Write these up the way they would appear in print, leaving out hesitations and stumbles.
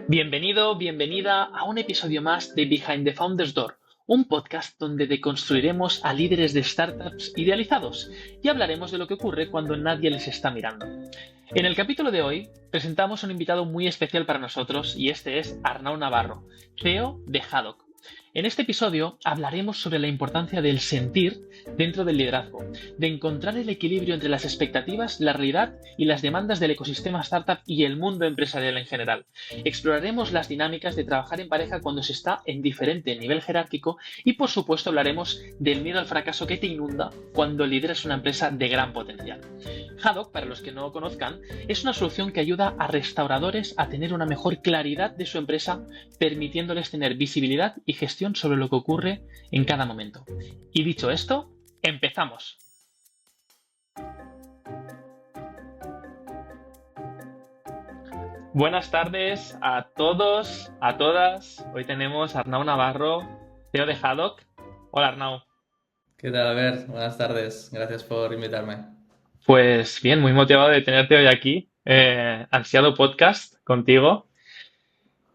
Bienvenido, bienvenida a un episodio más de Behind the Founders Door, un podcast donde deconstruiremos a líderes de startups idealizados y hablaremos de lo que ocurre cuando nadie les está mirando. En el capítulo de hoy presentamos a un invitado muy especial para nosotros y este es Arnau Navarro, CEO de Haddock. En este episodio hablaremos sobre la importancia del sentir dentro del liderazgo, de encontrar el equilibrio entre las expectativas, la realidad y las demandas del ecosistema startup y el mundo empresarial en general. Exploraremos las dinámicas de trabajar en pareja cuando se está en diferente nivel jerárquico y por supuesto hablaremos del miedo al fracaso que te inunda cuando lideras una empresa de gran potencial. Haddock, para los que no lo conozcan, es una solución que ayuda a restauradores a tener una mejor claridad de su empresa, permitiéndoles tener visibilidad y gestión sobre lo que ocurre en cada momento. Y dicho esto, empezamos. Buenas tardes a todos, a todas. Hoy tenemos a Arnau Navarro, CEO de Haddock. Hola Arnau. ¿Qué tal, Albert? Buenas tardes. Gracias por invitarme. Pues bien, muy motivado de tenerte hoy aquí. Ansiado podcast contigo.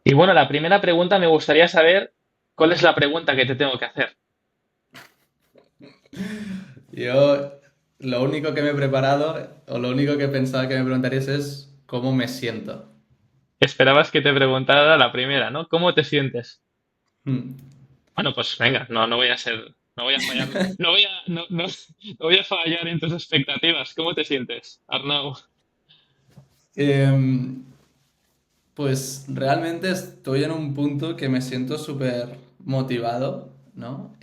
Y bueno, la primera pregunta me gustaría saber cuál es la pregunta que te tengo que hacer. Yo lo único que me he preparado o lo único que pensaba que me preguntarías es cómo me siento. Esperabas que te preguntara la primera, ¿no? ¿Cómo te sientes? Hmm. Bueno, pues venga, no voy a ser, no voy a fallar, no voy a fallar en tus expectativas. ¿Cómo te sientes, Arnau? Em, pues realmente estoy en un punto que me siento súper motivado, ¿no?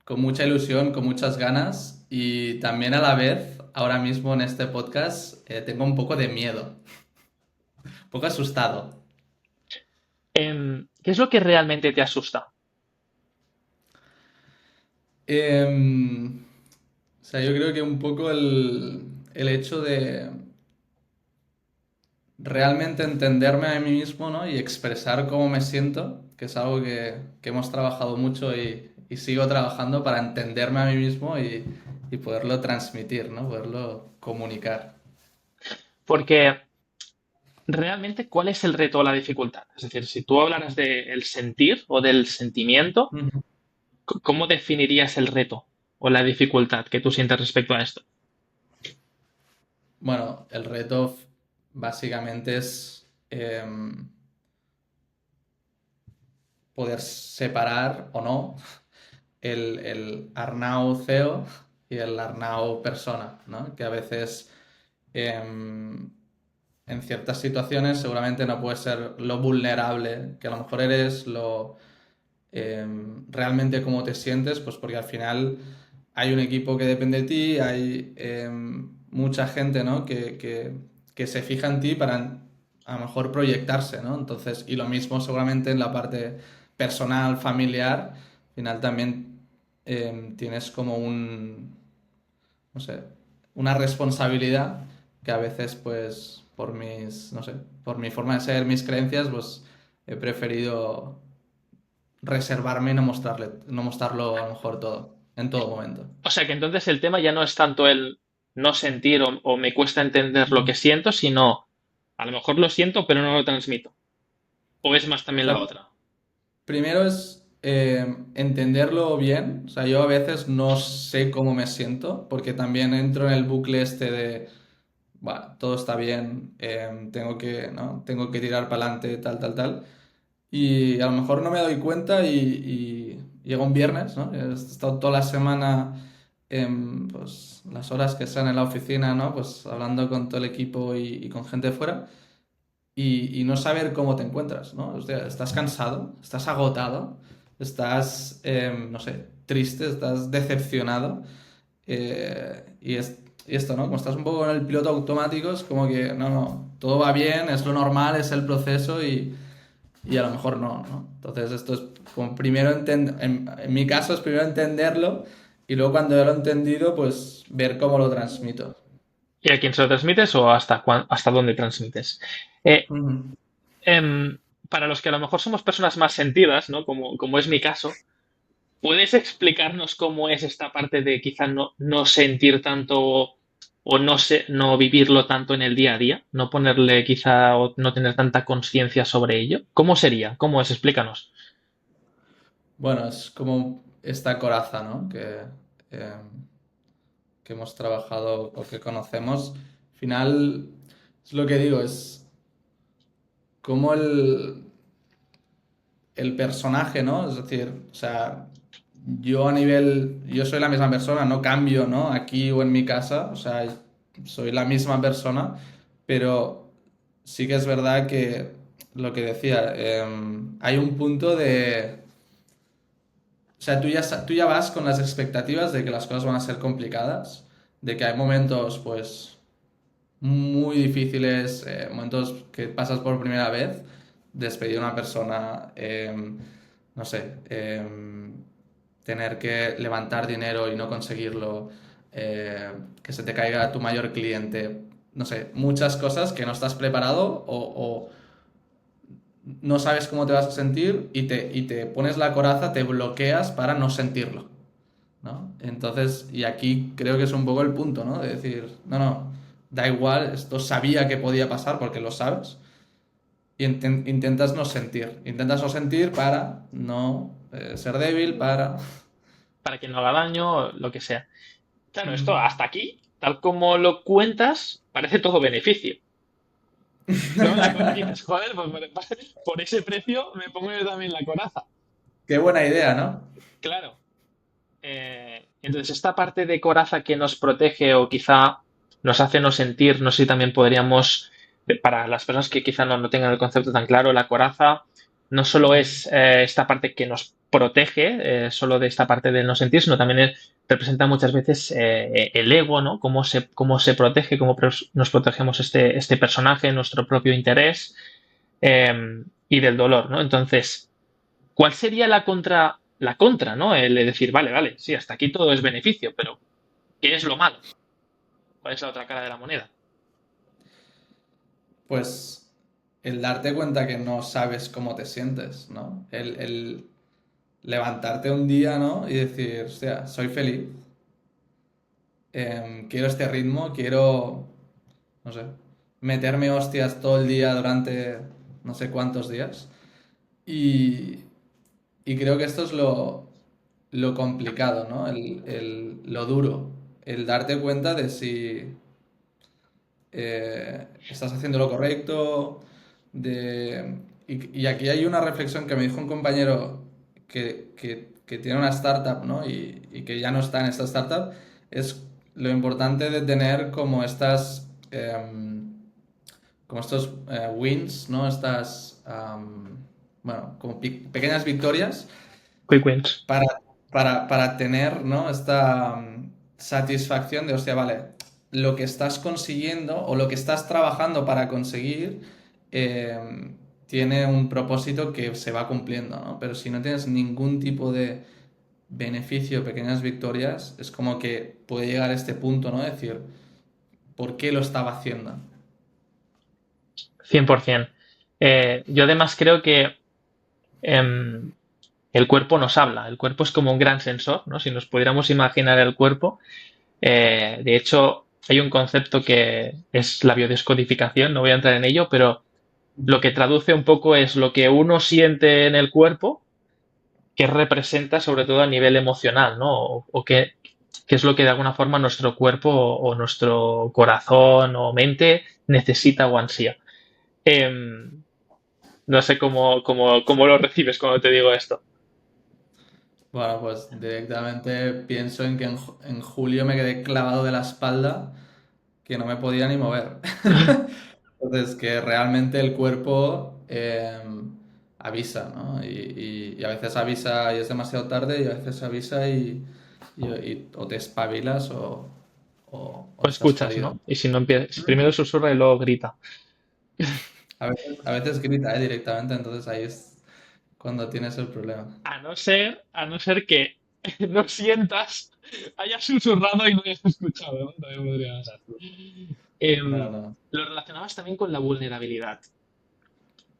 Con mucha ilusión, con muchas ganas y también a la vez, ahora mismo en este podcast, tengo un poco de miedo, un poco asustado. ¿Qué es lo que realmente te asusta? Em, O sea, yo creo que un poco el hecho de realmente entenderme a mí mismo, ¿no? Y expresar cómo me siento, que es algo que hemos trabajado mucho y sigo trabajando para entenderme a mí mismo y poderlo transmitir, ¿no? Poderlo comunicar. Porque realmente, ¿cuál es el reto o la dificultad? Es decir, si tú hablaras del sentir o del sentimiento, Ujú. ¿cómo definirías el reto o la dificultad que tú sientes respecto a esto? Bueno, el reto básicamente es poder separar o no el Arnau CEO y el Arnau persona, ¿no? Que a veces em, en ciertas situaciones seguramente no puedes ser lo vulnerable que a lo mejor eres, lo realmente cómo te sientes, pues porque al final hay un equipo que depende de ti, hay mucha gente, ¿no? que se fija en ti para a lo mejor proyectarse, ¿no? Entonces, y lo mismo seguramente en la parte personal, familiar, al final también tienes como no sé, una responsabilidad que a veces, pues, no sé, por mi forma de ser, mis creencias, pues he preferido reservarme y no mostrarlo a lo mejor todo, en todo momento. O sea que entonces el tema ya no es tanto el no sentir o me cuesta entender lo que Ujú. siento, sino a lo mejor lo siento, pero no lo transmito. O es más O también la sea, otra. primero es entenderlo bien. O sea, yo a veces no sé cómo me siento, porque también entro en el bucle este de, "Buah, todo está bien, tengo que, ¿no? Tengo que tirar para adelante, tal, tal, tal. Y a lo mejor no me doy cuenta y llega un viernes, ¿no? He estado toda la semana, pues las horas que sean en la oficina, ¿no? Pues hablando con todo el equipo y con gente de fuera y no saber cómo te encuentras, ¿no? O sea, estás cansado, estás agotado, estás, no sé, triste, estás decepcionado y esto, ¿no? Como estás un poco en el piloto automático, es como que, no, todo va bien, es lo normal, es el proceso y a lo mejor no, ¿no? Entonces esto es como primero en mi caso es primero entenderlo y luego cuando ya lo he entendido, pues ver cómo lo transmito. ¿Y a quién se lo transmites o hasta dónde transmites? Eh, Ujú. em, para los que a lo mejor somos personas más sentidas, ¿no? Como es mi caso, ¿puedes explicarnos cómo es esta parte de quizá no sentir tanto? o no sé, no vivirlo tanto en el día a día, no ponerle quizá o no tener tanta conciencia sobre ello. ¿Cómo sería? ¿Cómo es? Explícanos. Bueno, es como esta coraza, ¿no? Eh, que hemos trabajado o que conocemos. Al final, es lo que digo, es como el personaje, ¿no? Es decir, o sea, yo soy la misma persona, no cambio, ¿no? Aquí o en mi casa, o sea, soy la misma persona, pero sí que es verdad que lo que decía, hay un punto de, o sea, tú ya vas con las expectativas de que las cosas van a ser complicadas, de que hay momentos, pues, muy difíciles, momentos que pasas por primera vez, despedir a una persona, no sé, tener que levantar dinero y no conseguirlo, que se te caiga tu mayor cliente, no sé, muchas cosas que no estás preparado o no sabes cómo te vas a sentir y te pones la coraza, te bloqueas para no sentirlo, ¿no? Entonces, y aquí creo que es un poco el punto, ¿no? De decir, no, no, da igual, esto sabía que podía pasar porque lo sabes, y intentas no sentir para no ser débil, para... Para que no haga daño, lo que sea. Claro, esto Mm. hasta aquí, tal como lo cuentas, parece todo beneficio. ¿No? Dices, joder, pues por ese precio me pongo yo también la coraza. Qué buena idea, ¿no? Claro. Entonces, esta parte de coraza que nos protege o quizá nos hace no sentir, no sé si también podríamos, para las personas que quizá no tengan el concepto tan claro, la coraza no solo es esta parte que nos protege, solo de esta parte de no sentir, sino también representa muchas veces el ego, ¿no? Cómo se protege, nos protegemos este personaje, nuestro propio interés y del dolor, ¿no? Entonces, ¿cuál sería la contra, ¿no? El de decir, vale, vale, sí, hasta aquí todo es beneficio, pero ¿qué es lo malo? ¿Cuál es la otra cara de la moneda? Pues el darte cuenta que no sabes cómo te sientes, ¿no? El levantarte un día, ¿no? Y decir, hostia, soy feliz, quiero este ritmo, quiero, no sé, meterme hostias todo el día durante no sé cuántos días. Y, y creo que esto es lo complicado, ¿no? Lo duro, el darte cuenta de si estás haciendo lo correcto. Y aquí hay una reflexión que me dijo un compañero que tiene una startup, ¿no? Y que ya no está en esta startup, es lo importante de tener como estos wins, ¿no? Bueno, como pequeñas victorias Quick wins. para, para tener, ¿no? Esta satisfacción de, hostia, vale, lo que estás consiguiendo o lo que estás trabajando para conseguir tiene un propósito que se va cumpliendo, ¿no? Pero si no tienes ningún tipo de beneficio, pequeñas victorias, es como que puede llegar a este punto, ¿no? Decir, ¿por qué lo estaba haciendo? 100%. Yo además creo que em, el cuerpo nos habla. El cuerpo es como un gran sensor, ¿no? Si nos pudiéramos imaginar el cuerpo. De hecho, hay un concepto que es la biodescodificación, no voy a entrar en ello, pero lo que traduce un poco es lo que uno siente en el cuerpo que representa sobre todo a nivel emocional, ¿no? O qué es lo que de alguna forma nuestro cuerpo o nuestro corazón o mente necesita o ansía. No sé cómo lo recibes cuando te digo esto. Bueno, pues directamente pienso en que en julio me quedé clavado de la espalda que no me podía ni mover. Entonces, que realmente el cuerpo avisa, ¿no? Y a veces avisa y es demasiado tarde y a veces avisa o te espabilas o O estás escuchas, jodido. ¿no? Y si no empiezas, primero susurra y luego grita. A veces grita, directamente, entonces ahí es cuando tienes el problema. A no ser que no sientas, hayas susurrado y no hayas escuchado, ¿no? También podría pasar. No, Em, no. lo relacionabas también con la vulnerabilidad.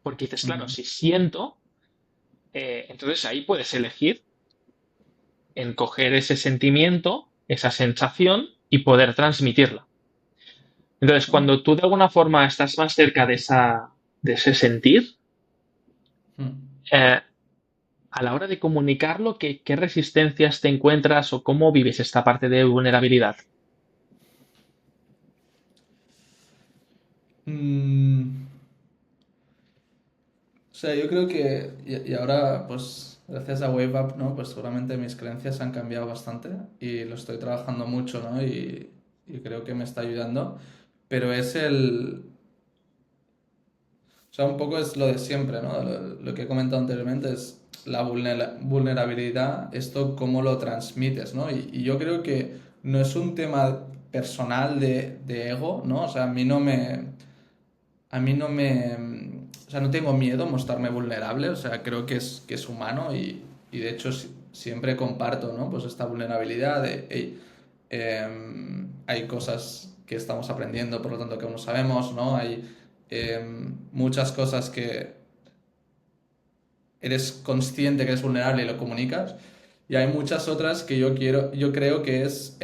Porque dices, claro, Ujú. si siento, entonces ahí puedes elegir en coger ese sentimiento, esa sensación y poder transmitirla. Entonces, ¿no? cuando tú de alguna forma estás más cerca de ese sentir, Mm. eh, a la hora de comunicarlo, ¿qué resistencias te encuentras o cómo vives esta parte de vulnerabilidad? Mm, o sea, yo creo que, y ahora, pues, gracias a Wave Up, ¿no? Pues seguramente mis creencias han cambiado bastante y lo estoy trabajando mucho, ¿no? Y creo que me está ayudando. Pero es o sea, un poco es lo de siempre, ¿no? Lo que he comentado anteriormente es la vulnerabilidad, esto cómo lo transmites, ¿no? Y yo creo que no es un tema personal de ego, ¿no? O sea, o sea, no tengo miedo a mostrarme vulnerable, o sea, creo que es humano y de hecho siempre comparto, ¿no? Pues esta vulnerabilidad de, hey, hay cosas que estamos aprendiendo, por lo tanto que aún no sabemos, ¿no? Hay muchas cosas que eres consciente que eres vulnerable y lo comunicas, y hay muchas otras que yo creo que es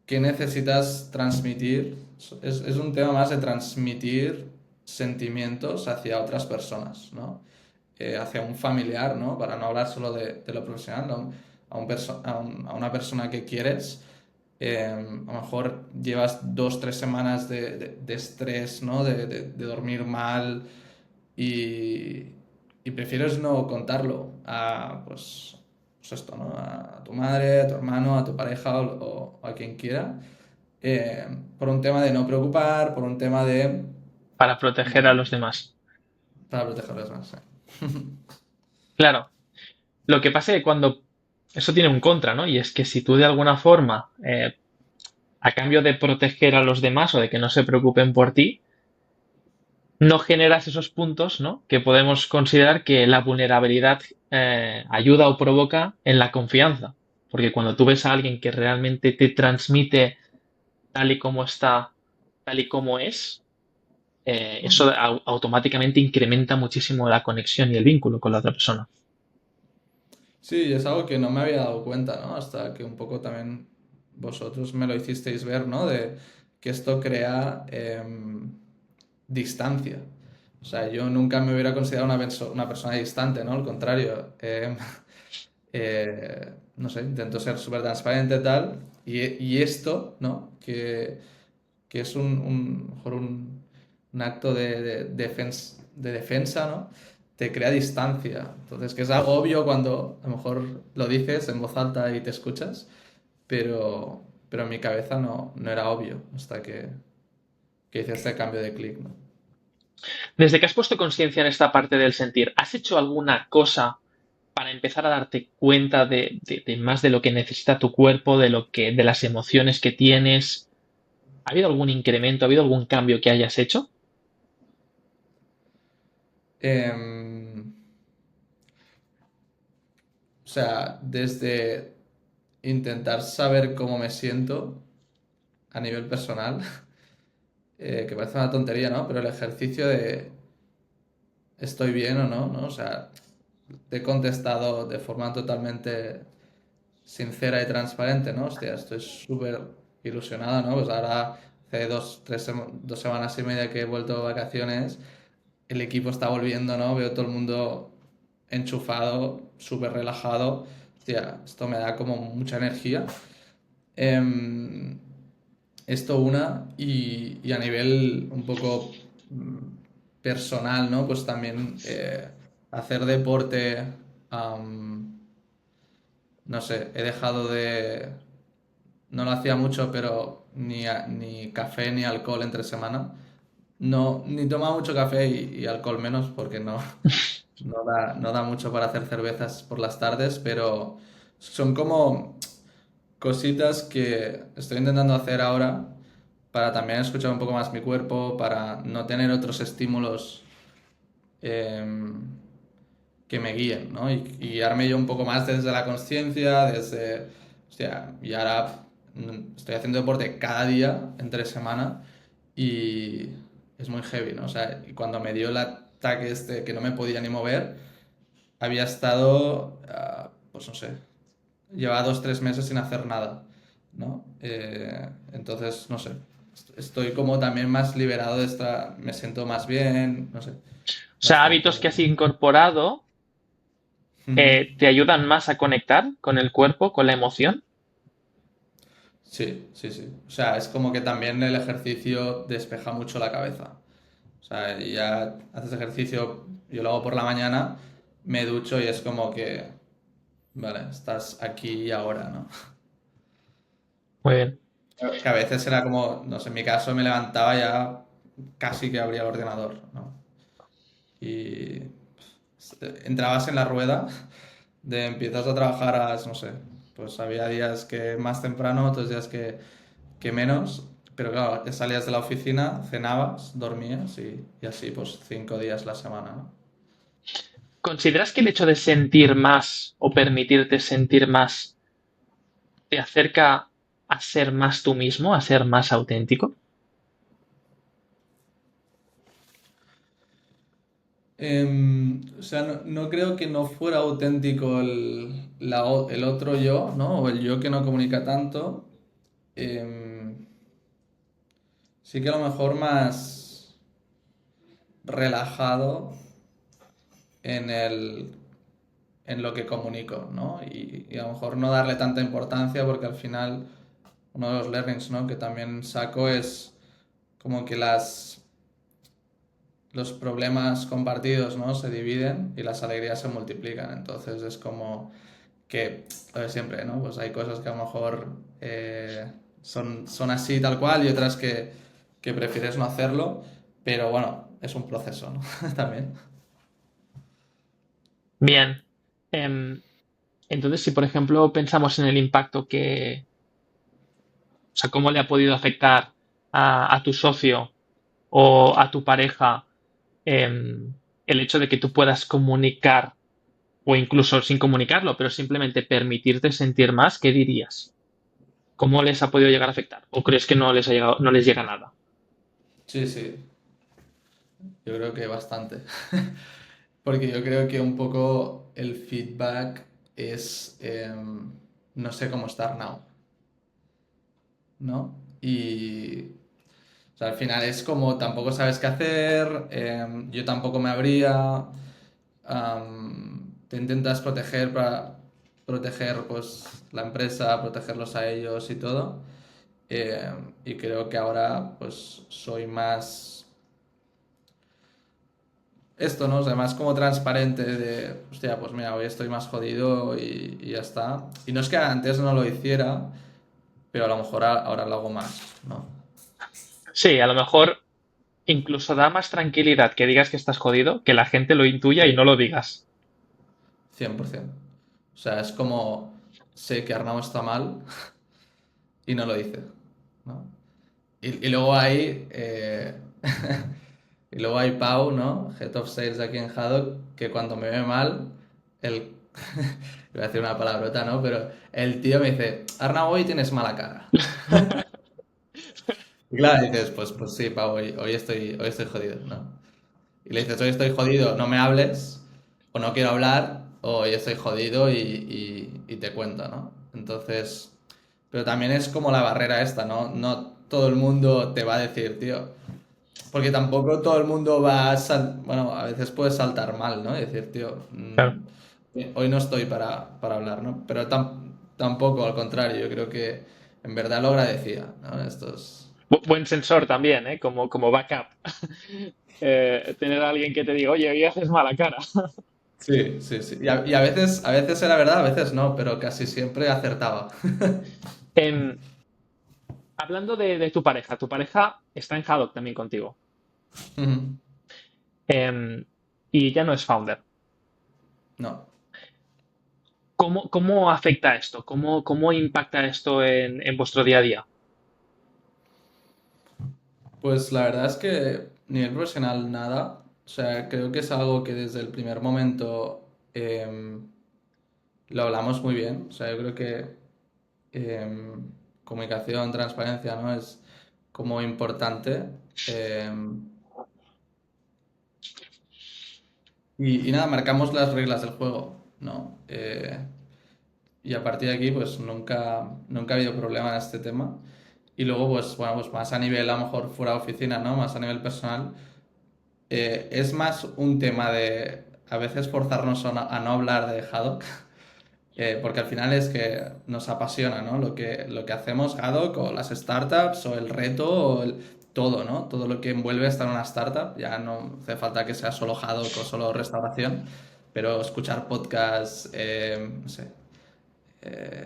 que necesitas transmitir. Es un tema más de transmitir sentimientos hacia otras personas, ¿no? Hacia un familiar, ¿no? Para no hablar solo de lo profesional, ¿no? A una persona que quieres. A lo mejor llevas 2, 3 semanas de estrés, ¿no? De dormir mal y, y prefieres no contarlo a, pues esto, ¿no? A tu madre, a tu hermano, a tu pareja o a quien quiera, por un tema de no preocupar, por un tema Para proteger a los demás. para protegerlos más. Sí. Claro, lo que pasa es que cuando eso tiene un contra, ¿no? Y es que si tú de alguna forma, a cambio de proteger a los demás o de que no se preocupen por ti, no generas esos puntos, ¿no? Que podemos considerar que la vulnerabilidad ayuda o provoca en la confianza. Porque cuando tú ves a alguien que realmente te transmite tal y como está, tal y como es, eso automáticamente incrementa muchísimo la conexión y el vínculo con la otra persona. Sí, es algo que no me había dado cuenta, ¿no? Hasta que un poco también vosotros me lo hicisteis ver, ¿no? De que esto crea distancia. O sea, yo nunca me hubiera considerado una persona distante, ¿no? Al contrario, no sé, intento ser súper transparente y tal. Y esto, ¿no? Que es mejor un acto de defensa, ¿no? Te crea distancia. Entonces, que es algo obvio cuando a lo mejor lo dices en voz alta y te escuchas, pero en mi cabeza no era obvio hasta que hice este cambio de clic, ¿no? Desde que has puesto conciencia en esta parte del sentir, ¿has hecho alguna cosa para empezar a darte cuenta de más de lo que necesita tu cuerpo, de las emociones que tienes? ¿Ha habido algún incremento, ha habido algún cambio que hayas hecho? Em, o sea, desde intentar saber cómo me siento a nivel personal, que parece una tontería, ¿no? Pero el ejercicio de estoy bien o no, ¿no? O sea, te he contestado de forma totalmente sincera y transparente, ¿no? Hostia, estoy súper ilusionado, ¿no? Pues ahora hace 2 semanas y media que he vuelto de vacaciones, el equipo está volviendo, ¿no? Veo todo el mundo enchufado, súper relajado. Hostia, esto me da como mucha energía. Em, Esto una, y a nivel un poco personal, ¿no? Pues también hacer deporte, am, no sé, he dejado no lo hacía mucho, pero ni café ni alcohol entre semana. No, ni tomaba mucho café y alcohol menos porque no da mucho para hacer cervezas por las tardes, pero son como cositas que estoy intentando hacer ahora para también escuchar un poco más mi cuerpo, para no tener otros estímulos em, que me guíen, ¿no? Y guiarme yo un poco más desde la conciencia, desde... Hostia, y ahora estoy haciendo deporte cada día, entre semana, y es muy heavy, ¿no? O sea, y cuando me dio el ataque este que no me podía ni mover, había estado, pues no sé, llevaba 2, 3 meses sin hacer nada. ¿no? Entonces, no sé, estoy como también más liberado de esta, me siento más bien, no sé, O sea, hábitos bastante. que has incorporado Ujú. te ayudan más a conectar con el cuerpo, con la emoción. Sí, sí, sí. O sea, es como que también el ejercicio despeja mucho la cabeza. O sea, ya haces ejercicio, yo lo hago por la mañana, me ducho y es como que, vale, estás aquí y ahora, ¿no? Muy bien. Que a veces era como, no sé, en mi caso me levantaba ya casi que abría el ordenador, ¿no? Y entrabas en la rueda de empiezas a trabajar a, no sé, pues había días que más temprano, otros días que menos, pero claro, salías de la oficina, cenabas, dormías y así pues 5 días la semana, ¿no? ¿Consideras que el hecho de sentir más o permitirte sentir más te acerca a ser más tú mismo, a ser más auténtico? O sea, no creo que no fuera auténtico el otro yo, ¿no? O el yo que no comunica tanto. Em, sí que a lo mejor más relajado en en lo que comunico, ¿no? Y a lo mejor no darle tanta importancia porque al final uno de los learnings, ¿no? que también saco es como que los problemas compartidos, ¿no? se dividen y las alegrías se multiplican. Entonces es como que, lo de siempre, ¿no? Pues hay cosas que a lo mejor son así tal cual y otras que prefieres no hacerlo, pero bueno, es un proceso, ¿no? También. Bien. Entonces, si por ejemplo pensamos en el impacto o sea, cómo le ha podido afectar a tu socio o a tu pareja el hecho de que tú puedas comunicar o incluso sin comunicarlo, pero simplemente permitirte sentir más, ¿qué dirías? ¿Cómo les ha podido llegar a afectar? ¿O crees que no les ha llegado, no les llega nada? Sí, sí, yo creo que bastante. Porque yo creo que un poco el feedback es no sé cómo estar now, ¿no? Y o sea, al final es como tampoco sabes qué hacer, yo tampoco me abría, te intentas proteger para proteger pues la empresa, protegerlos a ellos y todo. Y creo que ahora pues soy más esto, ¿no? O sea, más como transparente de, hostia, pues mira, hoy estoy más jodido y ya está. Y no es que antes no lo hiciera, pero a lo mejor ahora lo hago más, ¿no? Sí, a lo mejor incluso da más tranquilidad que digas que estás jodido, que la gente lo intuya y Sí. no lo digas. 100%. O sea, es como, sé que Arnau está mal y no lo dice, ¿no? Y luego hay, y luego hay Pau, ¿no? Head of Sales aquí en Haddock, que cuando me ve mal, el, voy a decir una palabrota, ¿no? Pero el tío me dice, Arnau, hoy tienes mala cara. Y claro, dices, pues sí, Pau, hoy estoy jodido, ¿no? Y le dices, hoy estoy jodido, no me hables, o no quiero hablar, o hoy estoy jodido y te cuento, ¿no? Entonces, pero también es como la barrera esta, ¿no? No todo el mundo te va a decir, tío, porque tampoco todo el mundo va a bueno, a veces puede saltar mal, ¿no? Y decir, tío, Claro. hoy no estoy para hablar, ¿no? Pero tampoco, al contrario, yo creo que en verdad lo agradecía, ¿no? Estos... Buen sensor también, ¿eh? Como backup. Tener a alguien que te diga, oye, hoy haces mala cara. Sí, sí, sí. Y a veces era verdad, a veces no, pero casi siempre acertaba. Em, hablando de tu pareja está en Haddock también contigo. Ujú. Em, y ella no es founder. No. ¿Cómo afecta esto? ¿Cómo impacta esto en vuestro día a día? Pues la verdad es que nivel profesional nada. O sea, creo que es algo que desde el primer momento lo hablamos muy bien. O sea, yo creo que comunicación, transparencia, ¿no? Es como importante. Em, y nada, marcamos las reglas del juego, ¿no? y a partir de aquí pues nunca ha habido problema en este tema. Y luego pues bueno, pues más a nivel a lo mejor fuera de oficina, ¿no? Más a nivel personal, es más un tema de a veces forzarnos a no hablar de Haddock, porque al final es que nos apasiona, ¿no? Lo que hacemos, Haddock, o las startups, o el reto, todo, ¿no? Todo lo que envuelve estar en una startup. Ya no hace falta que sea solo Haddock o solo restauración, pero escuchar podcasts, no sé,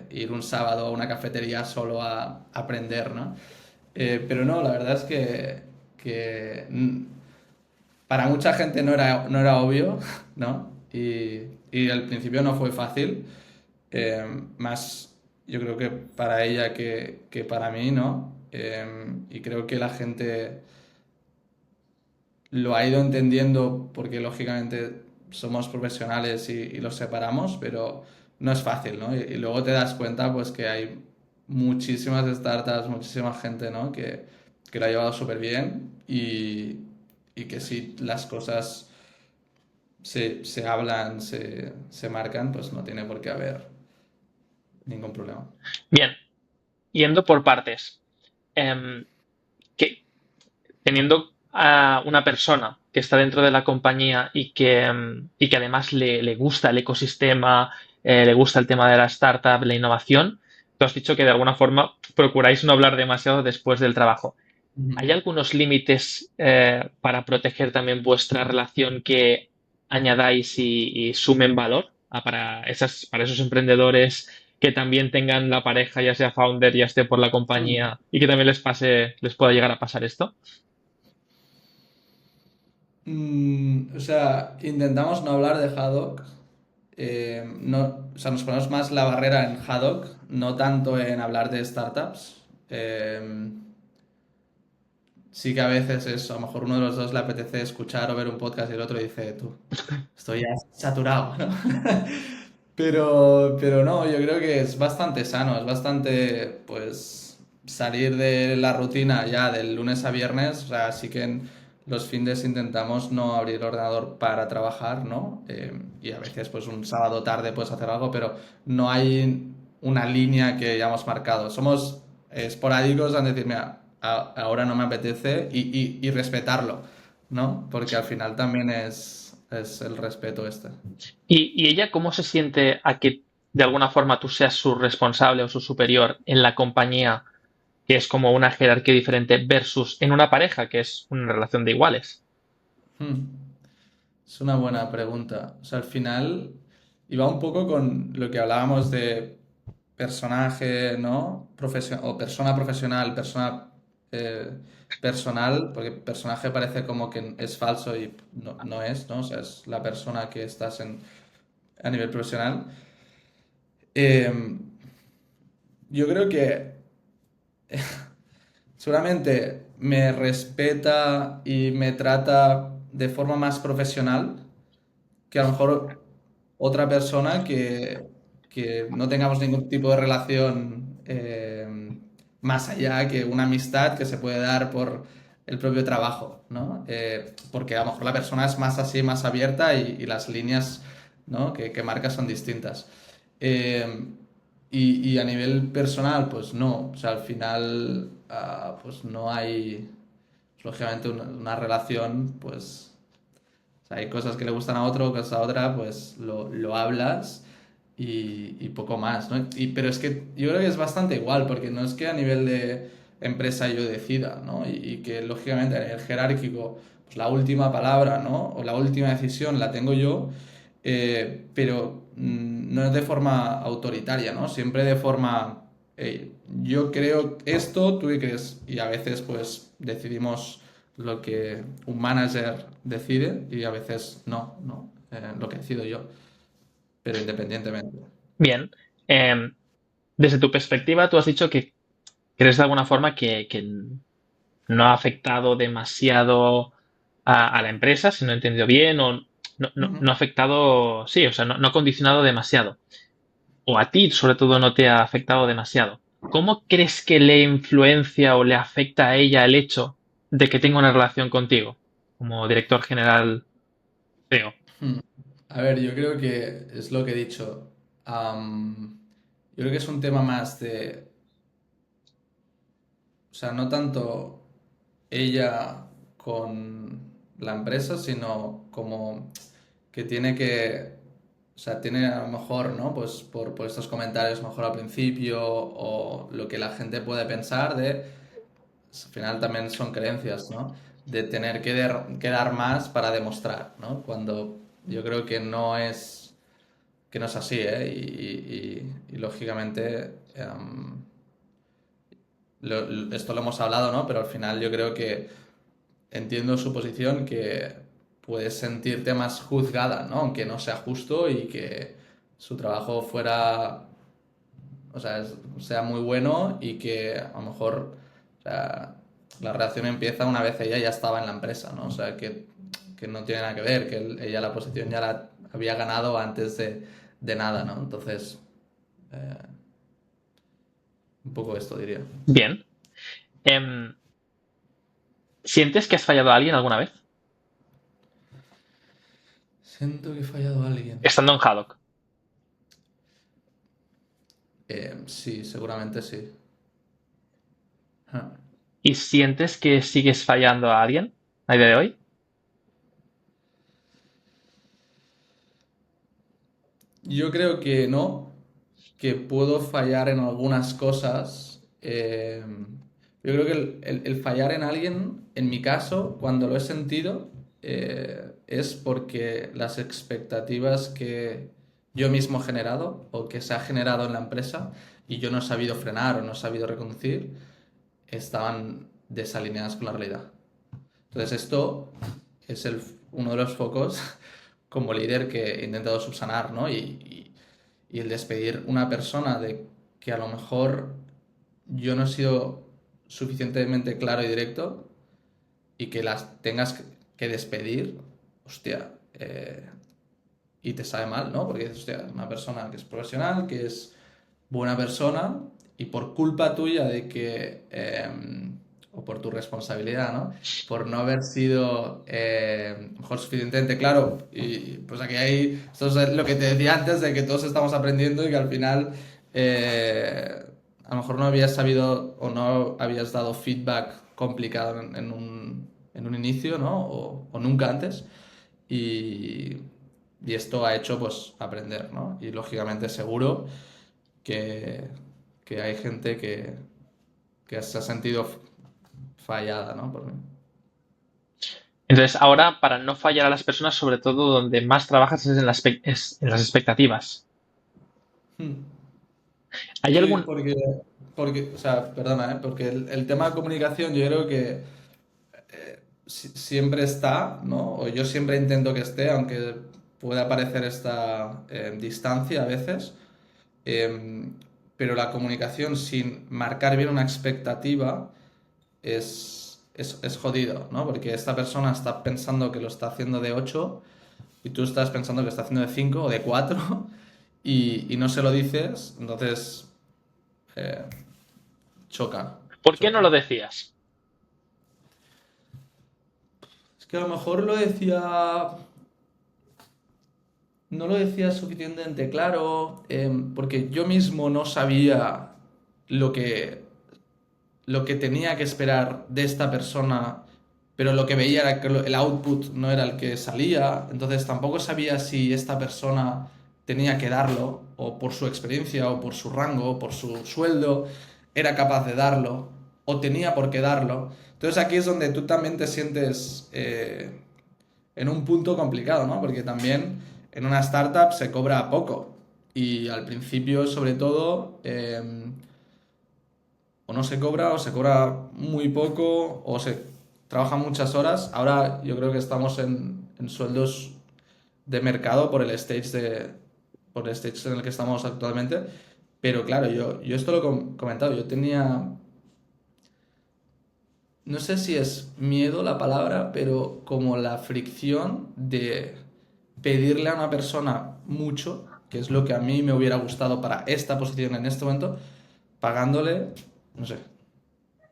ir un sábado a una cafetería solo a aprender, ¿no? Pero no, la verdad es que para mucha gente no era obvio, ¿no? Y al principio no fue fácil, más yo creo que para ella que para mí, ¿no? Y creo que la gente lo ha ido entendiendo porque lógicamente somos profesionales y los separamos, pero no es fácil, ¿no? Y luego te das cuenta pues que hay muchísimas startups, muchísima gente, ¿no? Que lo ha llevado súper bien y que si las cosas se hablan, se marcan, pues no tiene por qué haber ningún problema. Bien, yendo por partes. Em, que, teniendo a una persona que está dentro de la compañía y que además le gusta el ecosistema, le gusta el tema de la startup, la innovación, tú has dicho que de alguna forma procuráis no hablar demasiado después del trabajo. Ujú. ¿Hay algunos límites para proteger también vuestra relación que añadáis y sumen valor para esos emprendedores que también tengan la pareja, ya sea founder, ya esté por la compañía y que también les pueda llegar a pasar esto? O sea, intentamos no hablar de Haddock. No, o sea, nos ponemos más la barrera en Haddock, no tanto en hablar de startups. Sí que a veces es, a lo mejor uno de los dos le apetece escuchar o ver un podcast y el otro dice, tú, estoy ya saturado, ¿no? Pero no, yo creo que es bastante sano, es bastante, pues, salir de la rutina ya del lunes a viernes. O sea, así que en los fines intentamos no abrir el ordenador para trabajar, ¿no? Y a veces, pues, un sábado tarde puedes hacer algo, pero no hay una línea que ya hemos marcado. Somos esporádicos en decir, mira, ahora no me apetece y respetarlo, ¿no? Porque al final también es el respeto este. ¿Y ella cómo se siente a que de alguna forma tú seas su responsable o su superior en la compañía, que es como una jerarquía diferente, versus en una pareja, que es una relación de iguales? Hmm. Es una buena pregunta. O sea, al final iba un poco con lo que hablábamos de personaje, ¿no? O persona profesional, persona eh, personal, porque personaje parece como que es falso y no es, ¿no? O sea, es la persona que estás a nivel profesional. Eh, yo creo que seguramente me respeta y me trata de forma más profesional que a lo mejor otra persona que no tengamos ningún tipo de relación más allá que una amistad que se puede dar por el propio trabajo, ¿no? Porque a lo mejor la persona es más así, más abierta y las líneas, ¿no? que marca son distintas. Eh, y a nivel personal, pues no. O sea, al final, pues no hay, pues, lógicamente, una relación, pues o sea, hay cosas que le gustan a otro, cosas a otra, pues lo hablas y poco más, ¿no? Pero es que yo creo que es bastante igual, porque no es que a nivel de empresa yo decida, ¿no? Y que lógicamente a nivel jerárquico, pues la última palabra, ¿no? O la última decisión la tengo yo, pero no es de forma autoritaria, ¿no? Siempre de forma, "Hey, yo creo esto, ¿tú qué crees?". Y a veces pues decidimos lo que un manager decide y a veces no, lo que decido yo, pero independientemente. Bien. Desde tu perspectiva, tú has dicho que crees de alguna forma que no ha afectado demasiado a la empresa, si no he entendido bien, o no ha Ujú. afectado, sí, o sea, no ha condicionado demasiado. O a ti, sobre todo, no te ha afectado demasiado. ¿Cómo crees que le influencia o le afecta a ella el hecho de que tenga una relación contigo como director general CEO? Hmm. A ver, yo creo que es lo que he dicho. Yo creo que es un tema más de, o sea, no tanto ella con la empresa, sino como que tiene que, o sea, tiene a lo mejor, ¿no? Pues por estos comentarios, a lo mejor al principio, o lo que la gente puede pensar de, al final también son creencias, ¿no? De tener que dar más para demostrar, ¿no? Cuando yo creo que no es así, ¿eh? Y lógicamente, esto lo hemos hablado, ¿no? Pero al final yo creo que entiendo su posición, que puedes sentirte más juzgada, ¿no? Aunque no sea justo y que su trabajo fuera, o sea, sea muy bueno y que a lo mejor, o sea, la relación empieza una vez ella ya estaba en la empresa, ¿no? O sea, que no tiene nada que ver, que ella la posición ya la había ganado antes de nada, ¿no? Entonces, eh, un poco esto diría. Bien. Em, ¿Sientes que has fallado a alguien alguna vez? Siento que he fallado a alguien. Estando en Haddock. Sí, seguramente sí. Ja. ¿Y sientes que sigues fallando a alguien a día de hoy? Yo creo que no, que puedo fallar en algunas cosas. Yo creo que el fallar en alguien, en mi caso, cuando lo he sentido, es porque las expectativas que yo mismo he generado o que se ha generado en la empresa y yo no he sabido frenar o no he sabido reconducir, estaban desalineadas con la realidad. Entonces esto es uno de los focos como líder que he intentado subsanar, ¿no? Y el despedir una persona de que a lo mejor yo no he sido suficientemente claro y directo y que las tengas que despedir, hostia, y te sabe mal, ¿no? Porque, hostia, una persona que es profesional, que es buena persona y por culpa tuya de que, o por tu responsabilidad, ¿no? Por no haber sido mejor suficientemente claro. Y pues aquí hay, esto es lo que te decía antes, de que todos estamos aprendiendo y que al final a lo mejor no habías sabido o no habías dado feedback complicado en un inicio, ¿no? O nunca antes. Y, y esto ha hecho pues aprender, ¿no? Y lógicamente seguro que, que hay gente que se ha sentido fallada, ¿no? Por mí. Entonces, ahora, para no fallar a las personas, sobre todo donde más trabajas es en las expectativas. Hmm. ¿Hay Sí, algún... porque, o sea, perdona, ¿eh? Porque el tema de comunicación yo creo que siempre está, ¿no? O yo siempre intento que esté, aunque pueda parecer esta distancia a veces. Em, pero la comunicación sin marcar bien una expectativa es jodido, ¿no? Porque esta persona está pensando que lo está haciendo de 8 y tú estás pensando que está haciendo de 5 o de 4 y no se lo dices, entonces eh, choca, ¿Por qué no choca. lo decías? Es que a lo mejor no lo decía suficientemente claro, porque yo mismo no sabía lo que, lo que tenía que esperar de esta persona, pero lo que veía era que el output no era el que salía, entonces tampoco sabía si esta persona tenía que darlo, o por su experiencia, o por su rango, o por su sueldo, era capaz de darlo, o tenía por qué darlo. Entonces aquí es donde tú también te sientes en un punto complicado, ¿no? Porque también en una startup se cobra poco. Y al principio, sobre todo, o no se cobra, o se cobra muy poco, o se trabaja muchas horas. Ahora yo creo que estamos en sueldos de mercado por el stage en el que estamos actualmente. Pero claro, yo esto lo he comentado, yo tenía, no sé si es miedo la palabra, pero como la fricción de pedirle a una persona mucho, que es lo que a mí me hubiera gustado para esta posición en este momento, pagándole, no sé,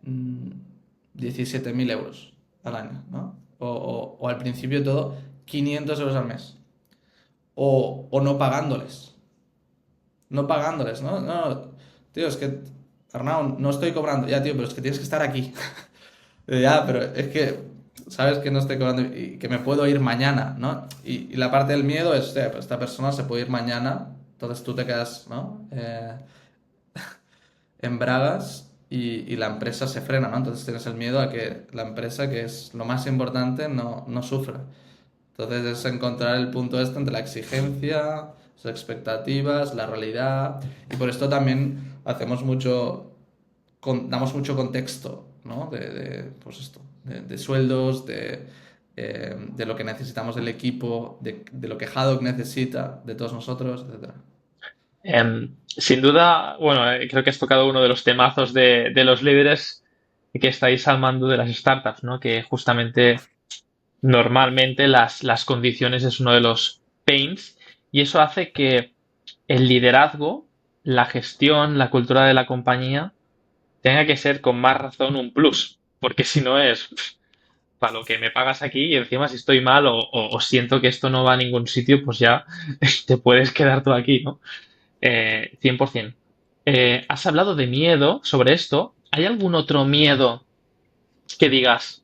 mm, 17.000 euros al año, ¿no? O al principio de todo, 500 euros al mes. O no pagándoles. no pagándoles, ¿no? No, tío, es que, Arnau, no estoy cobrando. Ya, tío, pero es que tienes que estar aquí. Ya, pero es que, sabes que no estoy cobrando y que me puedo ir mañana, ¿no? Y la parte del miedo es, pues esta persona se puede ir mañana, entonces tú te quedas, ¿no? En bragas y la empresa se frena, ¿no? Entonces tienes el miedo a que la empresa, que es lo más importante, no sufra. Entonces es encontrar el punto este entre la exigencia, las expectativas, la realidad. Y por esto también hacemos mucho, damos mucho contexto, ¿no? Pues esto, de sueldos, de lo que necesitamos del equipo, de lo que Haddock necesita de todos nosotros, etc. Sin duda, bueno, creo que has tocado uno de los temazos de los líderes que estáis al mando de las startups, ¿no? Que justamente normalmente las condiciones es uno de los pains y eso hace que el liderazgo, la gestión, la cultura de la compañía tenga que ser con más razón un plus, porque si no es para lo que me pagas aquí y encima si estoy mal o siento que esto no va a ningún sitio, pues ya te puedes quedar tú aquí, ¿no? 100%. Has hablado de miedo sobre esto. ¿Hay algún otro miedo que digas,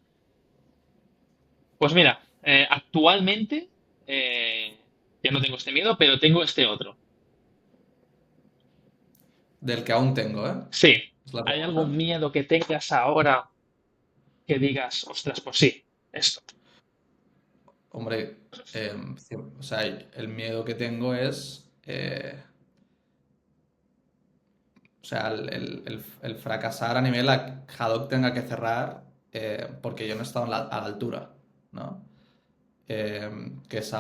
pues mira, actualmente ya no tengo este miedo, pero tengo este otro? Del que aún tengo, ¿eh? Sí. Es la ¿Hay algún pregunta. miedo que tengas ahora que digas, ostras, pues sí, esto? Hombre, o sea, el miedo que tengo es, o sea, el fracasar a nivel a que Haddock tenga que cerrar porque yo no he estado a la altura, ¿no? Que eh, es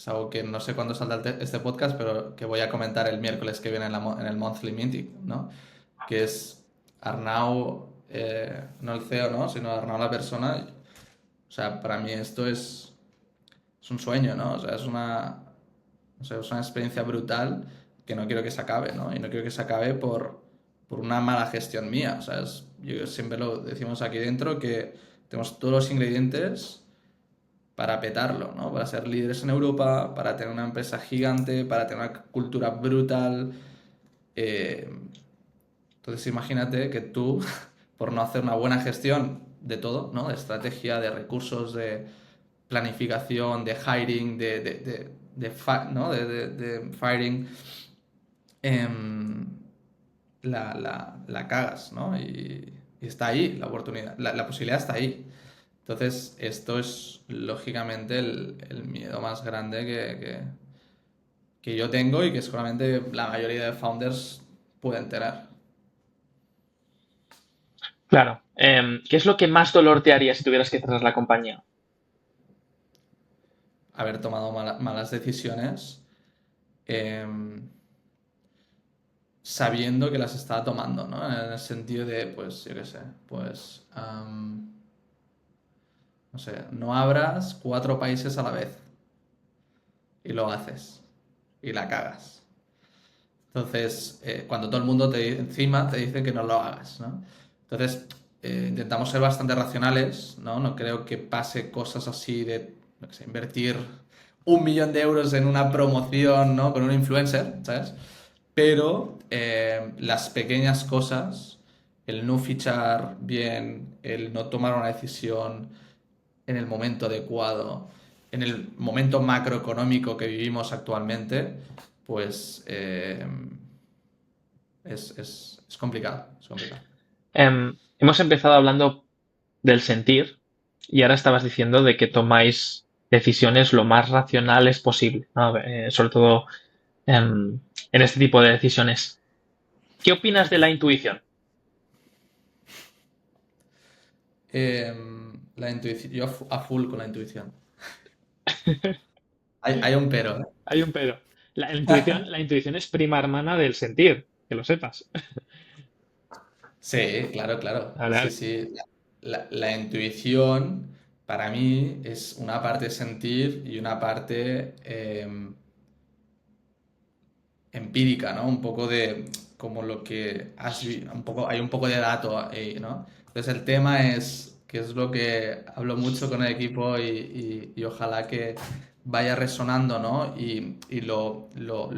algo que no sé cuándo saldrá este podcast, pero que voy a comentar el miércoles que viene en el Monthly Meeting, ¿no? Que es Arnau, no el CEO, ¿no? Sino Arnau la persona. O sea, para mí esto es un sueño, ¿no? O sea, o sea, es una experiencia brutal que no quiero que se acabe, ¿no? Y no quiero que se acabe por una mala gestión mía. O sea, yo siempre lo decimos aquí dentro que tenemos todos los ingredientes para petarlo, ¿no? Para ser líderes en Europa, para tener una empresa gigante, para tener una cultura brutal. Eh, entonces imagínate que tú, por no hacer una buena gestión de todo, ¿no? De estrategia, de recursos, de planificación, de hiring, ¿no? De firing, em, la cagas, ¿no? Y está ahí la oportunidad, la posibilidad está ahí. Entonces, esto es lógicamente el miedo más grande que yo tengo y que seguramente la mayoría de founders pueden tener. Claro. ¿Qué es lo que más dolor te haría si tuvieras que cerrar la compañía? Haber tomado malas decisiones em, sabiendo que las estaba tomando, ¿no? En el sentido de, pues, yo qué sé, pues, no sé, no abras 4 países a la vez y lo haces y la cagas. Entonces, cuando todo el mundo encima te dice que no lo hagas, ¿no? Entonces, intentamos ser bastante racionales, ¿no? No creo que pase cosas así de, no sé, invertir 1 millón de euros en una promoción, ¿no? Con un influencer, ¿sabes? Pero las pequeñas cosas, el no fichar bien, el no tomar una decisión en el momento adecuado, en el momento macroeconómico que vivimos actualmente, pues es complicado, es complicado. Hemos empezado hablando del sentir y ahora estabas diciendo de que tomáis decisiones lo más racionales posible, ¿no? Sobre todo en este tipo de decisiones. ¿Qué opinas de la intuición? La intuición, yo a full con la intuición. Hay un pero, ¿eh? Hay un pero. La intuición es prima hermana del sentir, que lo sepas. Sí, claro, claro. Vale, Sí, vale. sí. La intuición para mí es una parte sentir y una parte empírica, ¿no? Un poco de como lo que un poco, hay un poco de dato ahí, ¿no? Entonces el tema es, que es lo que hablo mucho con el equipo y ojalá que vaya resonando, ¿no? Y lo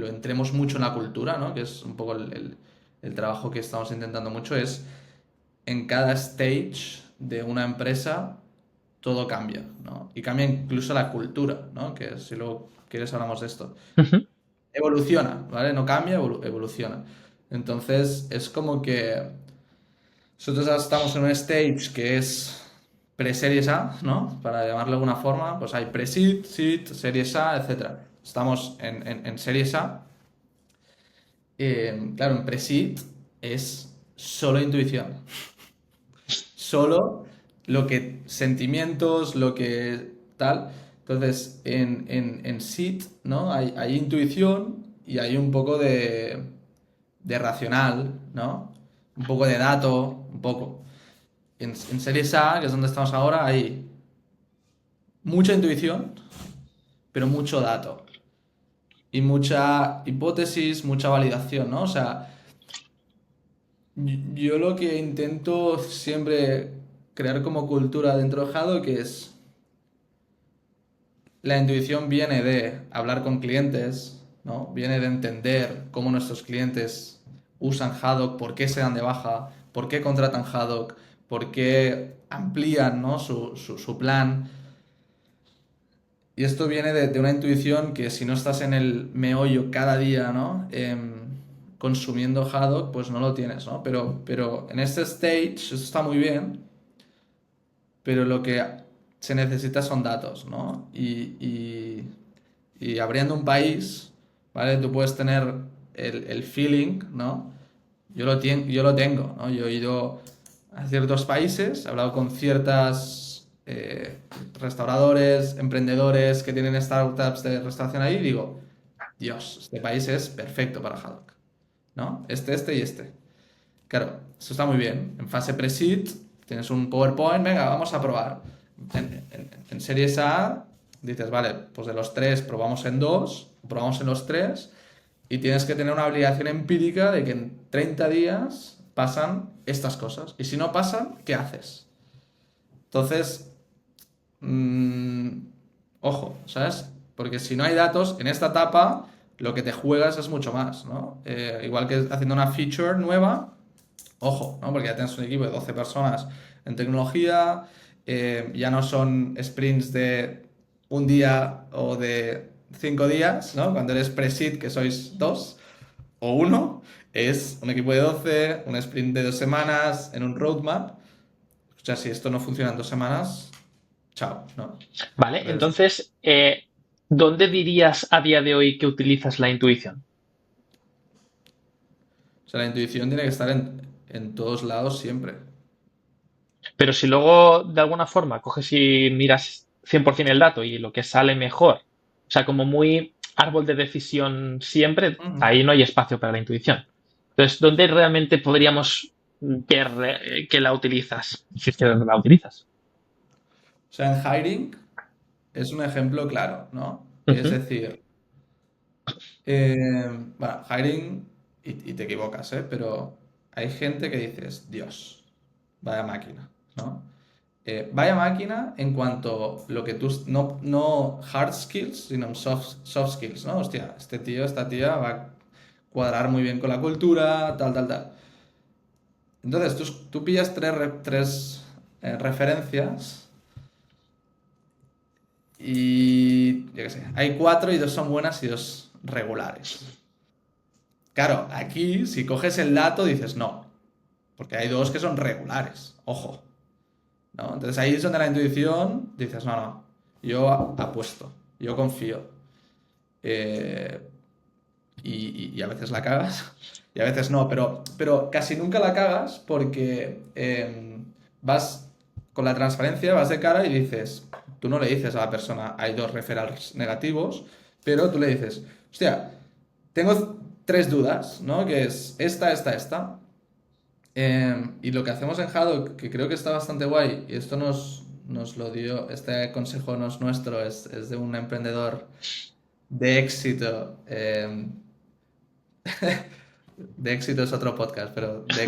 entremos mucho en la cultura, ¿no? Que es un poco el trabajo que estamos intentando mucho, es en cada stage de una empresa todo cambia, ¿no? Y cambia incluso la cultura, ¿no? Que si luego quieres hablamos de esto. Ujú. Evoluciona, ¿vale? No cambia, evoluciona. Entonces es como que nosotros ahora estamos en un stage que es pre-series A, ¿no? Para llamarlo de alguna forma, pues hay pre-seed, seed, series A, etcétera. Estamos en series A. Claro, en pre-seed es solo intuición. Solo lo que sentimientos, lo que tal. Entonces, en seed, ¿no? Hay intuición y hay un poco de racional, ¿no? Un poco de dato, un poco. En Series A, que es donde estamos ahora, hay mucha intuición, pero mucho dato. Y mucha hipótesis, mucha validación, ¿no? O sea, yo lo que intento siempre crear como cultura dentro de Haddock es la intuición viene de hablar con clientes, ¿no? Viene de entender cómo nuestros clientes usan Haddock, por qué se dan de baja, por qué contratan Haddock, por qué amplían, ¿no? su plan. Y esto viene de una intuición que si no estás en el meollo cada día, ¿no? Consumiendo Haddock, pues no lo tienes, ¿no? Pero en este stage eso está muy bien, pero lo que se necesita son datos, ¿no? Y abriendo un país, ¿vale? Tú puedes tener el feeling, ¿no? Yo lo tengo, ¿no? Yo he ido a ciertos países, he hablado con ciertas restauradores, emprendedores que tienen startups de restauración ahí y digo, Dios, este país es perfecto para Haddock, ¿no? Este y este. Claro, eso está muy bien. En fase pre-seed tienes un PowerPoint, venga, vamos a probar. En series A dices, vale, pues de los tres probamos en dos, probamos en los tres, y tienes que tener una obligación empírica de que en 30 días pasan estas cosas. Y si no pasan, ¿qué haces? Entonces, mm, ojo, ¿sabes? Porque si no hay datos, en esta etapa lo que te juegas es mucho más, ¿no? Igual que haciendo una feature nueva, ojo, ¿no? Porque ya tienes un equipo de 12 personas en tecnología, ya no son sprints de un día o de 5 días, ¿no? Cuando eres pre-seed, que sois dos o uno, es un equipo de 12, un sprint de 2 semanas en un roadmap. O sea, si esto no funciona en 2 semanas, chao, ¿no? Vale, Entonces, entonces, ¿dónde dirías a día de hoy que utilizas la intuición? o sea, la intuición tiene que estar en todos lados siempre. Pero si luego de alguna forma coges y miras 100% el dato y lo que sale mejor, o sea, como muy árbol de decisión siempre, Ujú. ahí no hay espacio para la intuición. Entonces, ¿dónde realmente podríamos ver que la utilizas? Si es que la utilizas. O sea, en hiring es un ejemplo claro, ¿no? Es Ujú. decir, bueno, hiring, y te equivocas, ¿eh? Pero hay gente que dices, Dios, vaya máquina, ¿no? Vaya máquina en cuanto lo que tú, no hard skills, sino soft skills, ¿no? Hostia, este tío, esta tía va a cuadrar muy bien con la cultura, tal, tal, tal. Entonces, tú pillas tres referencias y, yo qué sé, hay cuatro y dos son buenas y dos regulares. Claro, aquí si coges el dato dices no, porque hay dos que son regulares, ojo, ¿no? Entonces ahí es donde la intuición dices no, no, yo apuesto, yo confío. Eh, y a veces la cagas y a veces no, pero casi nunca la cagas porque vas con la transparencia, vas de cara y dices, tú no le dices a la persona, hay dos referrals negativos, pero tú le dices, hostia, tengo tres dudas, ¿no? Que es esta. Y lo que hacemos en Haddock, que creo que está bastante guay, y esto nos lo dio, este consejo no es nuestro, es de un emprendedor de éxito. De éxito es otro podcast, pero de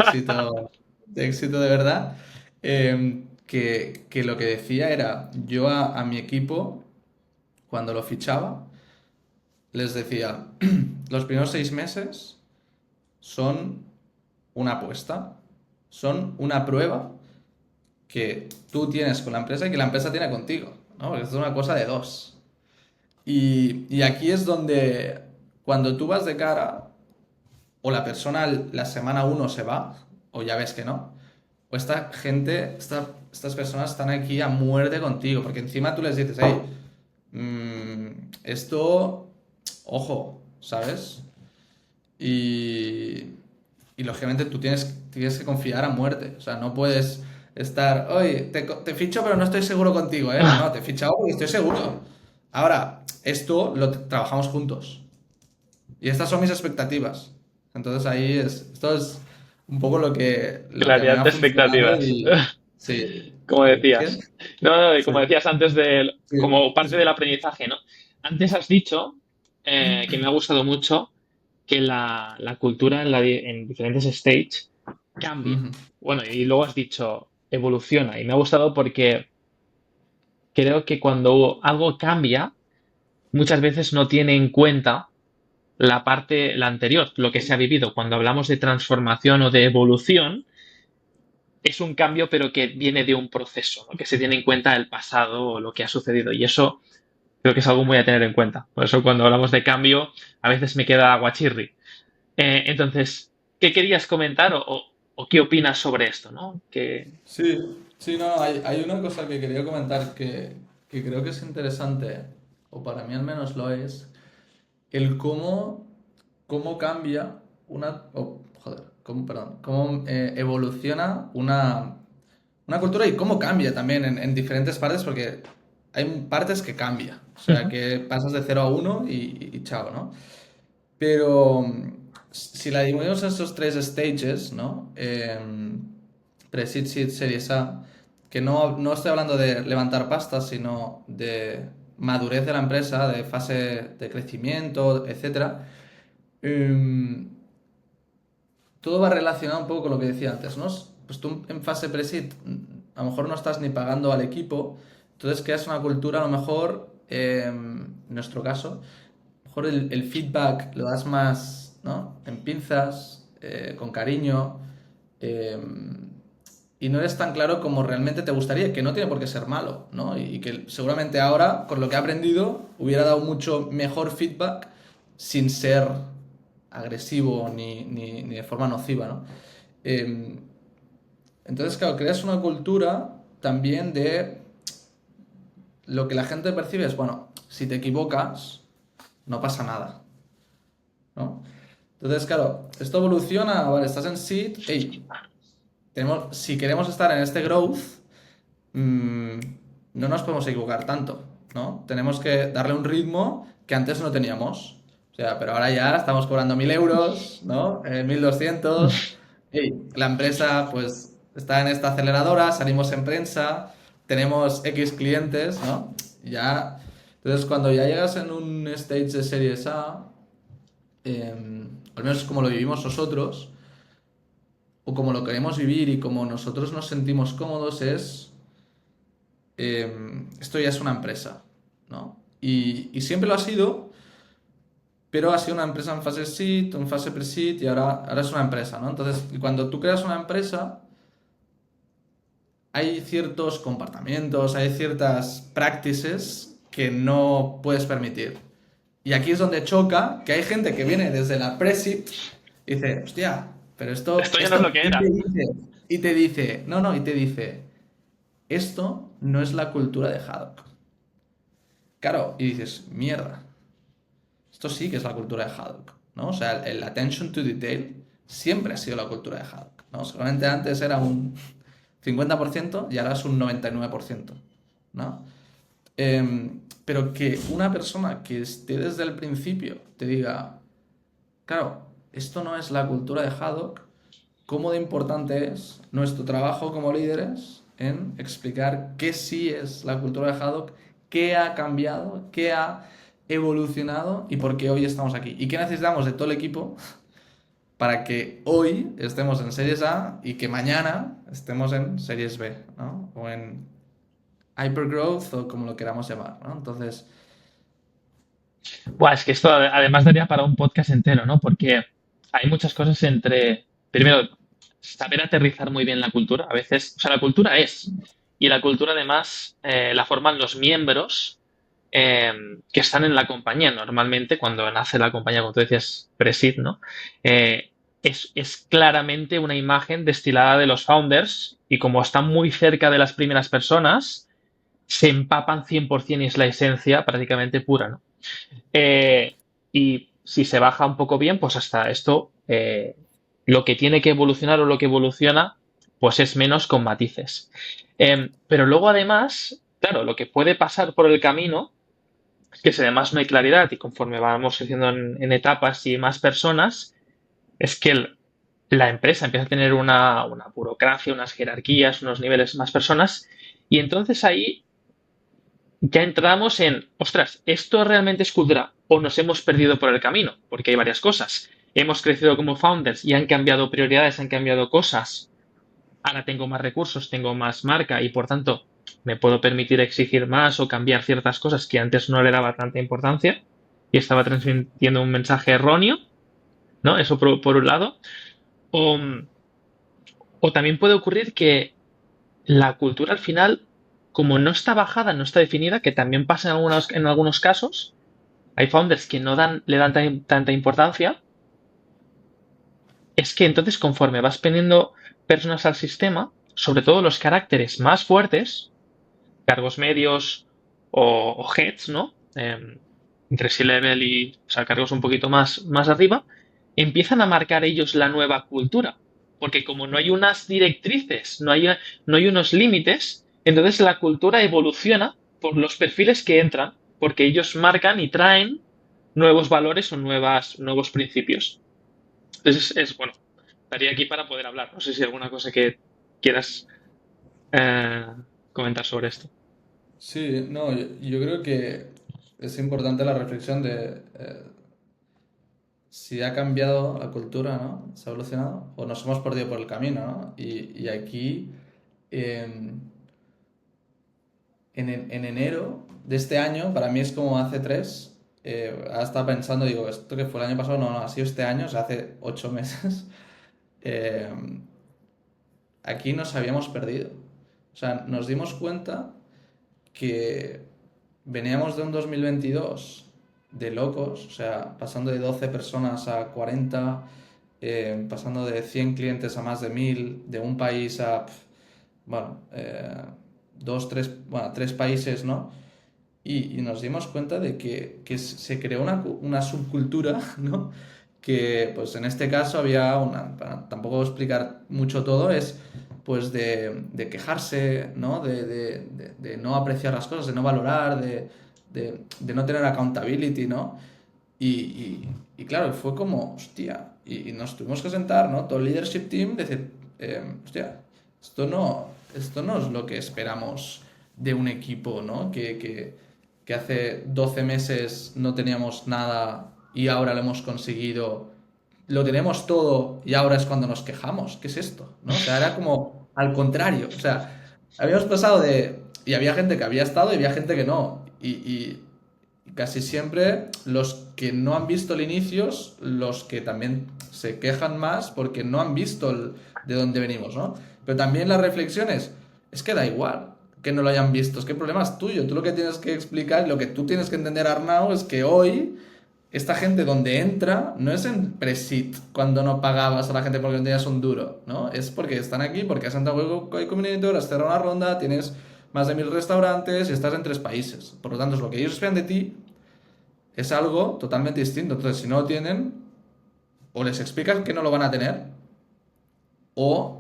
éxito de verdad. Que lo que decía era, yo a mi equipo cuando lo fichaba, les decía, los primeros 6 meses son una apuesta, son una prueba que tú tienes con la empresa y que la empresa tiene contigo, ¿no? Porque esto es una cosa de dos. Y aquí es donde, cuando tú vas de cara, o la persona la semana uno se va, o ya ves que no, o esta gente, estas personas están aquí a muerte contigo, porque encima tú les dices, hey, esto, ojo, ¿sabes? Y, y lógicamente tú tienes que confiar a muerte. O sea, no puedes estar, oye, te ficho pero no estoy seguro contigo, ¿eh? No, te he fichado porque estoy seguro. Ahora, esto lo trabajamos juntos. Y estas son mis expectativas. Entonces esto es un poco lo que a mí me Claridad ha de funcionado expectativas. y sí. Como ¿Qué? decías. No, no, Sí, como decías antes, sí, como sí, parte del sí. aprendizaje, ¿no? Antes has dicho que me ha gustado mucho que la cultura en diferentes stages cambia. Ujú, Bueno, y luego has dicho evoluciona. Y me ha gustado porque creo que cuando algo cambia, muchas veces no tiene en cuenta la anterior, lo que se ha vivido. Cuando hablamos de transformación o de evolución, es un cambio, pero que viene de un proceso, ¿no? Que se tiene en cuenta el pasado o lo que ha sucedido. Y eso creo que es algo muy a tener en cuenta. Por eso cuando hablamos de cambio, a veces me queda aguachirri. Entonces, ¿qué querías comentar o qué opinas sobre esto, ¿no? sí, sí, no, hay una cosa que quería comentar que creo que es interesante, o para mí al menos lo es, el cómo cambia perdón, cómo evoluciona una cultura y cómo cambia también en diferentes partes, porque hay partes que cambia, o sea, Ujú. que pasas de 0 a 1 y chao, ¿no? Pero si la dividimos en esos tres stages, ¿no? Pre-seed, seed, series A, que no estoy hablando de levantar pasta, sino de madurez de la empresa, de fase de crecimiento, etcétera. em, Todo va relacionado un poco con lo que decía antes, ¿no? Pues tú en fase pre-seed a lo mejor no estás ni pagando al equipo, entonces creas una cultura, a lo mejor, en nuestro caso, mejor el feedback lo das más, ¿no? En pinzas, con cariño, eh, y no eres tan claro como realmente te gustaría, que no tiene por qué ser malo, ¿no? Y que seguramente ahora, con lo que he aprendido, hubiera dado mucho mejor feedback sin ser agresivo ni de forma nociva, ¿no? Eh, entonces, claro, creas una cultura también de lo que la gente percibe es, bueno, si te equivocas, no pasa nada, ¿no? Entonces, claro, esto evoluciona, vale, estás en seed, hey, si queremos estar en este growth, mm, no nos podemos equivocar tanto, ¿no? Tenemos que darle un ritmo que antes no teníamos. O sea, pero ahora ya estamos cobrando 1.000 euros, ¿no? 1.200. Hey, la empresa, pues, está en esta aceleradora, salimos en prensa, tenemos X clientes, ¿no? Ya. Entonces, cuando ya llegas en un stage de series A, al menos como lo vivimos nosotros, o como lo queremos vivir y como nosotros nos sentimos cómodos, esto ya es una empresa, ¿no? Y siempre lo ha sido, pero ha sido una empresa en fase seed, en fase pre-seed y ahora es una empresa, ¿no? Entonces, cuando tú creas una empresa, hay ciertos comportamientos, hay ciertas practices que no puedes permitir. Y aquí es donde choca que hay gente que viene desde la pre-seed y dice, hostia, pero Esto ya no es lo que y te era. dice, y te dice, no, no, y te dice, esto no es la cultura de Haddock. Claro, y dices, mierda, esto sí que es la cultura de Haddock, ¿no? O sea, el attention to detail siempre ha sido la cultura de Haddock, ¿no? Seguramente antes era un 50% y ahora es un 99%, ¿no? Pero que una persona que esté desde el principio te diga, claro, esto no es la cultura de Haddock, ¿cómo de importante es nuestro trabajo como líderes en explicar qué sí es la cultura de Haddock, qué ha cambiado, qué ha evolucionado y por qué hoy estamos aquí? ¿Y qué necesitamos de todo el equipo para que hoy estemos en Series A y que mañana estemos en Series B, ¿no? O en Hypergrowth o como lo queramos llamar, ¿no? Entonces, Buah, es que esto además daría para un podcast entero, ¿no? Porque hay muchas cosas entre, primero, saber aterrizar muy bien la cultura. A veces, o sea, la cultura es, y la cultura además la forman los miembros eh, que están en la compañía. Normalmente, cuando nace la compañía, como tú decías, Presid, ¿no? Es claramente una imagen destilada de los founders y como están muy cerca de las primeras personas, se empapan 100% y es la esencia prácticamente pura, ¿no? Y si se baja un poco bien, pues hasta esto, lo que tiene que evolucionar o lo que evoluciona, pues es menos con matices. Pero luego además, claro, lo que puede pasar por el camino es que si además no hay claridad y conforme vamos creciendo en etapas y más personas, es que la empresa empieza a tener una burocracia, unas jerarquías, unos niveles más personas, y entonces ahí ya entramos en, ostras, ¿esto realmente es cultura o nos hemos perdido por el camino? Porque hay varias cosas. Hemos crecido como founders y han cambiado prioridades, han cambiado cosas. Ahora tengo más recursos, tengo más marca y por tanto me puedo permitir exigir más o cambiar ciertas cosas que antes no le daba tanta importancia y estaba transmitiendo un mensaje erróneo, ¿no? Eso por un lado. O, o también puede ocurrir que la cultura al final, como no está bajada, no está definida, que también pasa en algunos casos, hay founders que no le dan tanta importancia, es que entonces conforme vas poniendo personas al sistema, sobre todo los caracteres más fuertes, cargos medios o heads, ¿no? Entre C-level y, o sea, cargos un poquito más arriba, empiezan a marcar ellos la nueva cultura. Porque como no hay unas directrices, no hay unos límites, entonces la cultura evoluciona por los perfiles que entran, porque ellos marcan y traen nuevos valores o nuevos principios. Entonces bueno, estaría aquí para poder hablar. No sé si hay alguna cosa que quieras eh, comentar sobre esto. Sí, no, yo creo que es importante la reflexión de si ha cambiado la cultura, ¿no? ¿Se ha evolucionado? O nos hemos perdido por el camino, ¿no? Y aquí, en, en enero de este año, para mí es como hace tres, ahora estaba pensando, digo, esto que fue el año pasado, no, no, ha sido este año, o sea, hace 8 meses, eh, aquí nos habíamos perdido. O sea, nos dimos cuenta que veníamos de un 2022 de locos, o sea, pasando de 12 personas a 40, pasando de 100 clientes a más de 1000, de un país a, bueno, dos, tres, bueno, tres países, ¿no? Y nos dimos cuenta de que se creó una subcultura, ¿no? Que pues en este caso había una, para tampoco explicar mucho todo, es pues de quejarse, ¿no? De no apreciar las cosas, de no valorar, de no tener accountability, ¿no? Y claro, fue como, hostia, y nos tuvimos que sentar, ¿no? Todo el leadership team, decir, hostia, esto no es lo que esperamos de un equipo, ¿no? Que hace 12 meses no teníamos nada y ahora lo hemos conseguido, lo tenemos todo y ahora es cuando nos quejamos. ¿Qué es esto? ¿No? O sea, era como al contrario. O sea, habíamos pasado de... Y había gente que había estado y había gente que no. Y casi siempre los que no han visto el inicio, los que también se quejan más porque no han visto de dónde venimos, ¿no? Pero también las reflexiones, es que da igual que no lo hayan visto, es que el problema es tuyo. Tú lo que tienes que explicar, lo que tú tienes que entender, Arnau, es que hoy esta gente donde entra no es en Presit cuando no pagabas a la gente porque no tenías un duro, ¿no? Es porque están aquí, porque has entrado con Combinator, has cerrado una ronda, tienes más de 1000 restaurantes y estás en 3 países. Por lo tanto, es lo que ellos esperan de ti es algo totalmente distinto. Entonces, si no lo tienen, o les explicas que no lo van a tener, o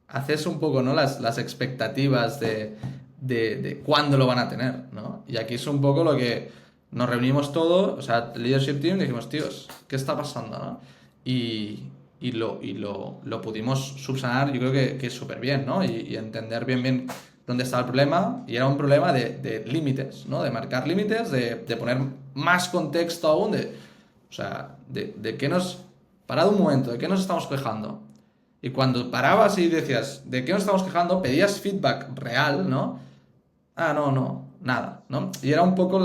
haces un poco, ¿no? Las expectativas de cuándo lo van a tener, ¿no? Y aquí es un poco lo que nos reunimos todos, o sea, el leadership team, dijimos, tíos, ¿qué está pasando, no? Y lo pudimos subsanar, yo creo que súper bien, ¿no? Y entender bien dónde estaba el problema, y era un problema de límites, ¿no? De marcar límites, de poner más contexto aún, o sea, de qué nos... Parado un momento, ¿de qué nos estamos quejando? Y cuando parabas y decías, ¿de qué nos estamos quejando? Pedías feedback real, ¿no? Ah, no, no, nada, ¿no? Y era un poco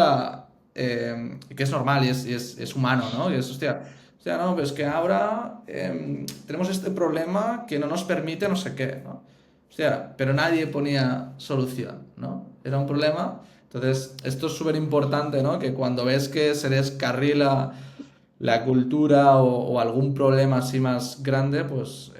que es normal y es humano, ¿no? Y es, hostia, no, pues que ahora tenemos este problema que no nos permite no sé qué, ¿no? Hostia, pero nadie ponía solución, ¿no? Era un problema. Entonces, esto es súper importante, ¿no? Que cuando ves que se descarrila la cultura o algún problema así más grande, pues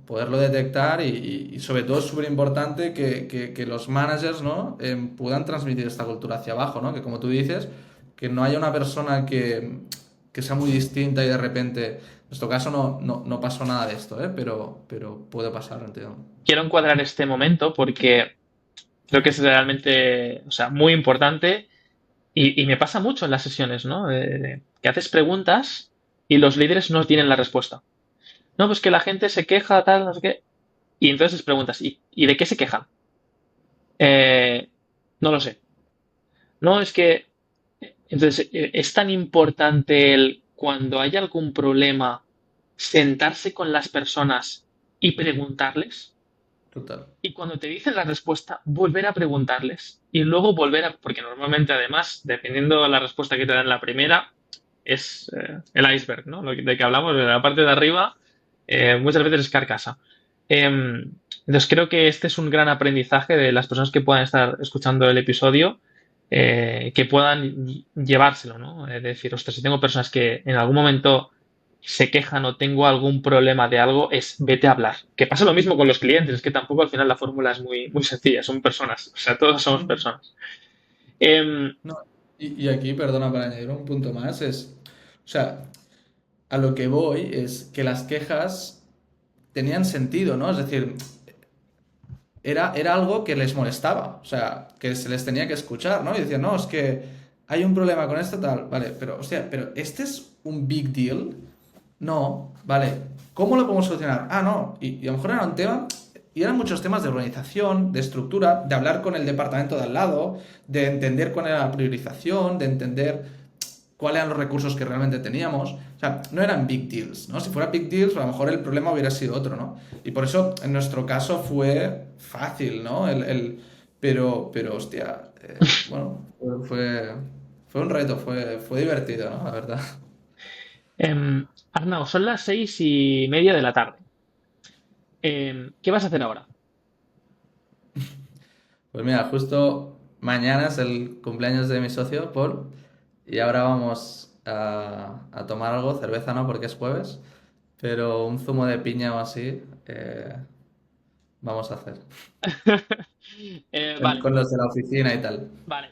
poderlo detectar y sobre todo es súper importante que los managers, ¿no? Puedan transmitir esta cultura hacia abajo, ¿no? Que como tú dices, que no haya una persona que sea muy distinta y de repente, en nuestro caso no pasó nada de esto, ¿eh? Pero puede pasar, entiendo. Quiero encuadrar este momento porque creo que es realmente, o sea, muy importante y me pasa mucho en las sesiones, ¿no? Que haces preguntas y los líderes no tienen la respuesta. No, pues que la gente se queja, tal, no sé qué. Y entonces les preguntas, ¿y de qué se quejan? Eh, no lo sé. No, es que entonces es tan importante el cuando hay algún problema sentarse con las personas y preguntarles. Total. Y cuando te dicen la respuesta, volver a preguntarles. Y luego volver a. Porque normalmente, además, dependiendo de la respuesta que te dan la primera, es el iceberg, ¿no? De que hablamos, de la parte de arriba, muchas veces es carcasa. Entonces, creo que este es un gran aprendizaje de las personas que puedan estar escuchando el episodio, que puedan llevárselo, ¿no? Es decir, ostras, si tengo personas que en algún momento se quejan o tengo algún problema de algo, es vete a hablar. Que pasa lo mismo con los clientes, es que tampoco al final la fórmula es muy sencilla, son personas, o sea, todos somos Ujú. personas. Em, No, y aquí, perdona, para añadir un punto más, o sea, a lo que voy es que las quejas tenían sentido, ¿no? Es decir, era algo que les molestaba, o sea, que se les tenía que escuchar, ¿no? Y decían, no, es que hay un problema con esto, tal, vale, pero, hostia, pero ¿este es un big deal? No, vale, ¿cómo lo podemos solucionar? Ah, no, y a lo mejor era un tema, y eran muchos temas de organización, de estructura, de hablar con el departamento de al lado, de entender cuál era la priorización, de entender cuáles eran los recursos que realmente teníamos. O sea, no eran big deals, ¿no? Si fuera big deals, a lo mejor el problema hubiera sido otro, ¿no? Y por eso en nuestro caso fue fácil, ¿no? Pero hostia, bueno, fue un reto, fue divertido, ¿no? La verdad. Arnau, son las 6:30 de la tarde. ¿Qué vas a hacer ahora? Pues mira, justo mañana es el cumpleaños de mi socio, Paul, y ahora vamos a tomar algo, cerveza no, porque es jueves, pero un zumo de piña o así vamos a hacer. Con, Vale, con los de la oficina y tal. vale.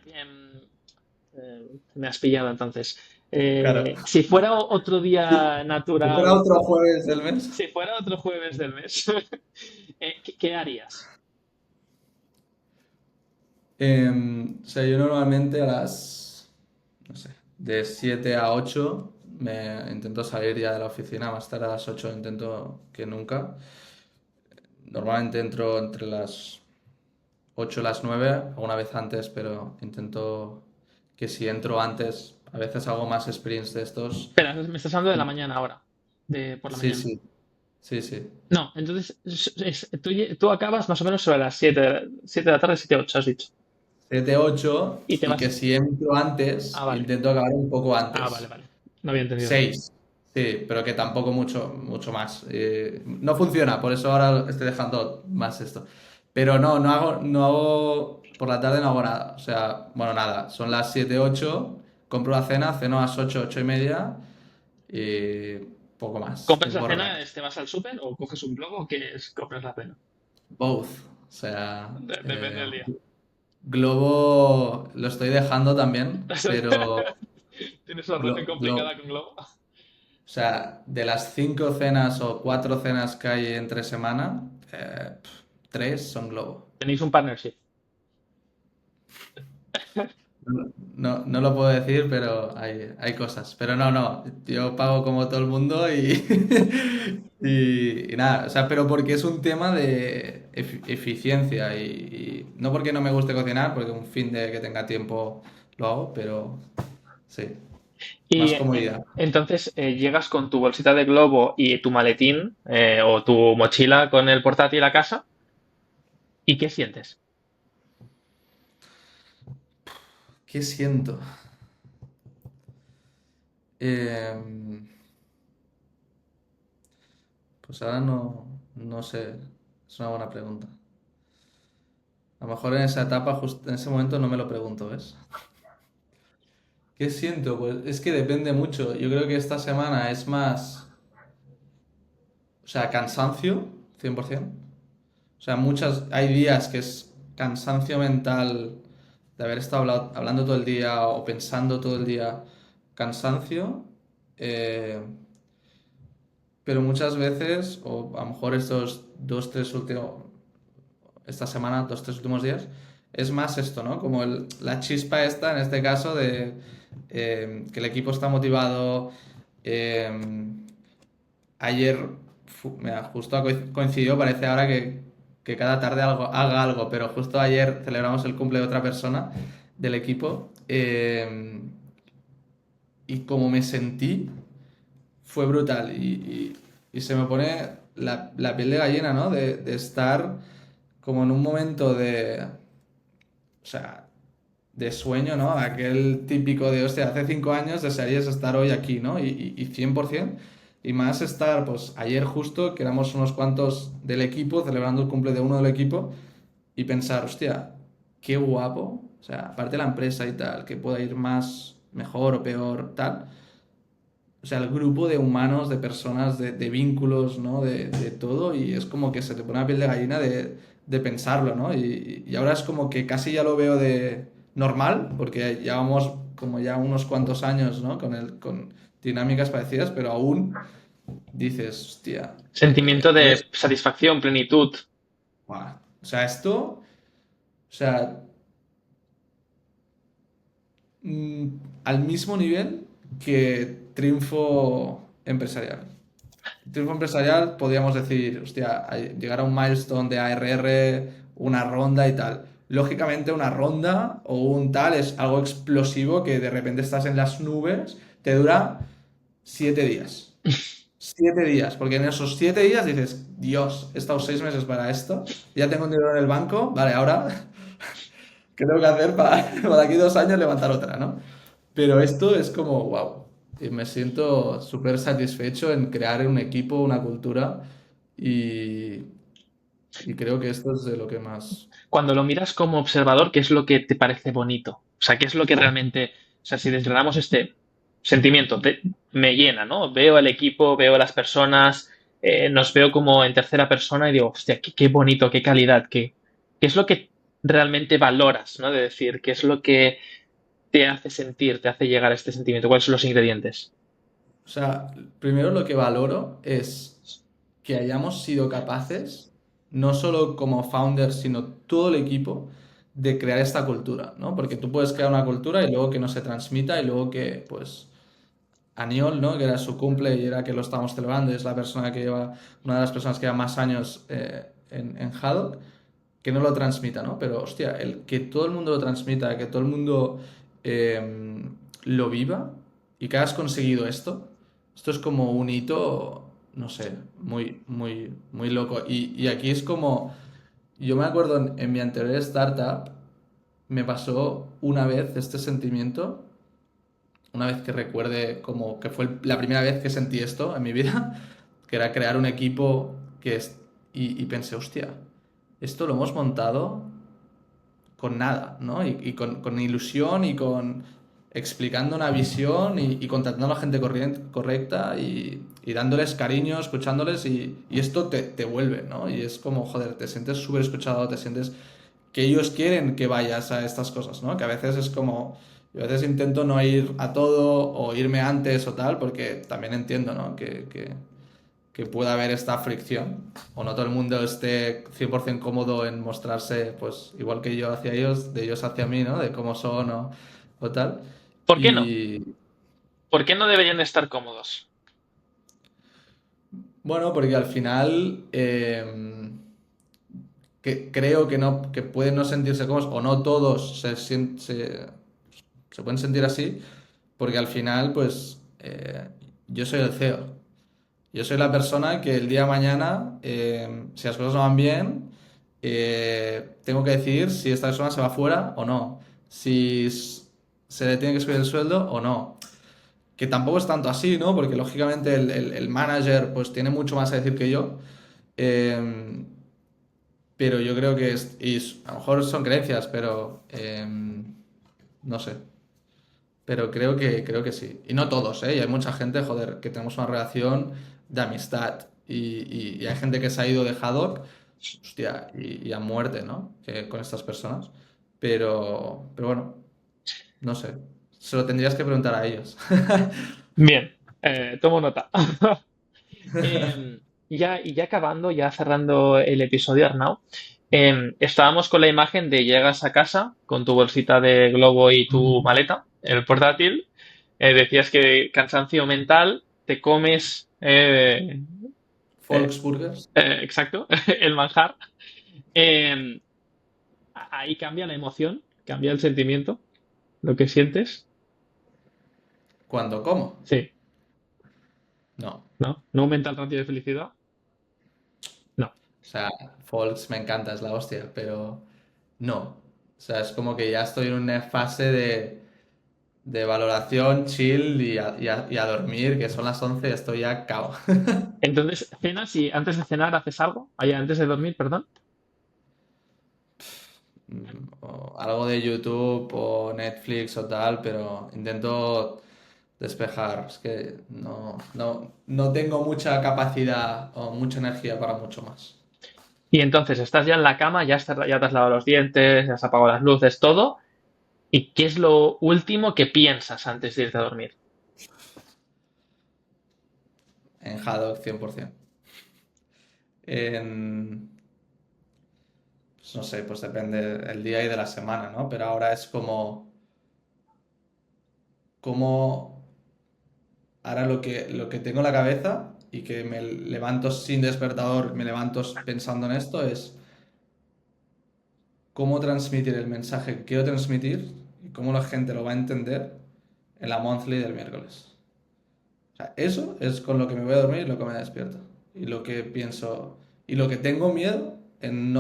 Me has pillado entonces. Claro. Si fuera otro día Si fuera natural, otro jueves del mes. si fuera otro jueves del mes, ¿qué harías? O sea, yo normalmente a las, no sé, de 7 a 8 me intento salir ya de la oficina, más tarde a las 8 intento que nunca. Normalmente entro entre las 8 y las 9 alguna vez antes, pero intento que si entro antes, a veces hago más sprints de estos. Espera, me estás hablando de la mañana ahora, de por la Sí, mañana. sí, sí, sí. No, entonces tú acabas más o menos sobre las 7 de la tarde, 7:08 has dicho. 7 8 Y te y que vas. si entro Ah, antes, vale. intento acabar un poco Ah, vale, antes. vale. No había entendido bien. 6 sí, pero que tampoco mucho más. No funciona, por eso ahora estoy dejando más esto. Pero no hago, por la tarde no hago nada. O sea, bueno, nada, son las 7 8 compro la cena, ceno a las 8 8 y media y poco más, ¿Compras la tiempo cena? real. ¿Te vas al súper o coges un globo o qué es compras la cena? Both. O sea, Depende del día. Globo lo estoy dejando también, pero Tienes una relación complicada con globo. O sea, de las 5 cenas o 4 cenas que hay entre semana, 3 son Globo. Tenéis un partnership. No lo puedo decir, pero hay cosas. Pero no, yo pago como todo el mundo y, y nada, o sea, pero porque es un tema de eficiencia y no porque no me guste cocinar, porque un fin de que tenga tiempo lo hago, pero sí, Y más comodidad. entonces llegas con tu bolsita de globo y tu maletín o tu mochila con el portátil a casa. ¿Y qué sientes? ¿Qué siento? Em, pues ahora no sé. Es una buena pregunta. A lo mejor en esa etapa, justo en ese momento, no me lo pregunto, ¿ves? ¿Qué siento? Pues es que depende mucho. Yo creo que esta semana es más, o sea, cansancio, 100%. O sea, hay días que es cansancio mental de haber estado hablando todo el día o pensando todo el día, cansancio. eh, pero muchas veces, o a lo mejor estos dos, tres últimos, esta semana, dos, tres últimos días, es más esto, ¿no? Como la chispa esta, en este caso, de que el equipo está motivado. eh, Ayer, mira, justo coincidió, parece ahora que cada tarde haga algo, pero justo ayer celebramos el cumple de otra persona del equipo, y como me sentí fue brutal y se me pone la piel de gallina, ¿no? De estar como en un momento o sea, de sueño, ¿no? Aquel típico de, hostia, hace 5 años desearías estar hoy aquí, ¿no? Y 100%. Y más estar, pues ayer justo, que éramos unos cuantos del equipo, celebrando el cumple de uno del equipo, y pensar, hostia, qué guapo. O sea, aparte de la empresa y tal, que pueda ir más, mejor o peor, tal. O sea, el grupo de humanos, de personas, de vínculos, ¿no? De todo, y es como que se te pone la piel de gallina de pensarlo, ¿no? Y ahora es como que casi ya lo veo de normal, porque llevamos como ya unos cuantos años, ¿no? Con dinámicas parecidas, pero aún dices, hostia, Sentimiento puedes... de satisfacción, plenitud. Buah. O sea, esto, o sea, mm, al mismo nivel que triunfo empresarial. Triunfo empresarial, podríamos decir, hostia, llegar a un milestone de ARR, una ronda y tal. Lógicamente, una ronda o un tal es algo explosivo que de repente estás en las nubes, te dura 7 días. 7 días, porque en esos 7 días dices, Dios, he estado 6 meses para esto, ya tengo un dinero en el banco, vale, ahora, ¿qué tengo que hacer para de aquí 2 años levantar otra, ¿no? Pero esto es como, wow, me siento súper satisfecho en crear un equipo, una cultura y, y creo que esto es de lo que más... Cuando lo miras como observador, ¿qué es lo que te parece bonito? O sea, ¿qué es lo que realmente, o sea, si desgranamos este sentimiento, me llena, ¿no? Veo el equipo, veo las personas, nos veo como en tercera persona y digo, hostia, qué bonito, qué calidad, qué es lo que realmente valoras, ¿no? De decir, qué es lo que te hace sentir, te hace llegar a este sentimiento, cuáles son los ingredientes. O sea, primero lo que valoro es que hayamos sido capaces, no solo como founders, sino todo el equipo, de crear esta cultura, ¿no? Porque tú puedes crear una cultura y luego que no se transmita y luego que, pues, Aniol, ¿no? Que era su cumple y era que lo estamos celebrando, y es la persona que lleva, una de las personas que lleva más años en Haddock, que no lo transmita, ¿no? Pero, hostia, el que todo el mundo lo transmita, que todo el mundo lo viva y que hayas conseguido esto es como un hito, no sé, muy, muy, muy loco. Y aquí es como, yo me acuerdo en mi anterior startup, me pasó una vez este sentimiento, una vez que recuerde como que fue la primera vez que sentí esto en mi vida, que era crear un equipo y pensé, hostia, esto lo hemos montado con nada, ¿no? Y con ilusión y con explicando una visión y contratando a la gente correcta y dándoles cariño, escuchándoles y esto te vuelve, ¿no? Y es como, joder, te sientes súper escuchado, te sientes que ellos quieren que vayas a estas cosas, ¿no? Que a veces es como, yo a veces intento no ir a todo o irme antes o tal, porque también entiendo, ¿no? Que pueda haber esta fricción o no todo el mundo esté 100% cómodo en mostrarse, pues igual que yo hacia ellos, de ellos hacia mí, ¿no? De cómo son o tal. ¿Por qué no? Y ¿Por qué no deberían estar cómodos? bueno, porque al final que creo que no, que pueden no sentirse cómodos o no todos se pueden sentir así, porque al final, pues yo soy el CEO. Yo soy la persona que el día de mañana, si las cosas no van bien, tengo que decidir si esta persona se va fuera o no, si se le tiene que subir el sueldo o no. que tampoco es tanto así, ¿no? Porque lógicamente el manager pues tiene mucho más a decir que yo. Eh, pero yo creo que a lo mejor son creencias, pero no sé. Pero creo que sí. Y no todos, ¿eh? Y hay mucha gente, joder, que tenemos una relación de amistad. Y hay gente que se ha ido de Haddock, hostia, y a muerte, ¿no? Con estas personas. Pero bueno, no sé. Se lo tendrías que preguntar a ellos. Bien, tomo nota. Y ya acabando, ya cerrando el episodio, Arnau, estábamos con la imagen de llegas a casa con tu bolsita de globo y tu maleta, el portátil, decías que cansancio mental, te comes, Volksburgers. exacto, el manjar, eh, ahí cambia la emoción, cambia el sentimiento, lo que sientes, ¿Cuándo como? sí, No. ¿no? ¿No aumenta el ratio de felicidad? No. O sea, Volks me encanta, es la hostia, pero no. O sea, es como que ya estoy en una fase de valoración, chill y a dormir, que son las 11 y estoy ya cao. Entonces, cenas y antes de cenar haces algo, antes de dormir, perdón. O algo de YouTube o Netflix o tal, pero intento despejar. Es que no tengo mucha capacidad o mucha energía para mucho más. Y entonces estás ya en la cama, ya te has lavado los dientes, ya has apagado las luces, todo. ¿Y qué es lo último que piensas antes de irte a dormir? En Haddock 100%. En, pues no sé, pues depende del día y de la semana, ¿no? Pero ahora es como ahora lo que tengo en la cabeza y que me levanto sin despertador, me levanto pensando en esto es cómo transmitir el mensaje que quiero transmitir y cómo la gente lo va a entender en la monthly del miércoles. O sea, eso es con lo que me voy a dormir y lo que me despierto. Y lo que pienso, y lo que tengo miedo en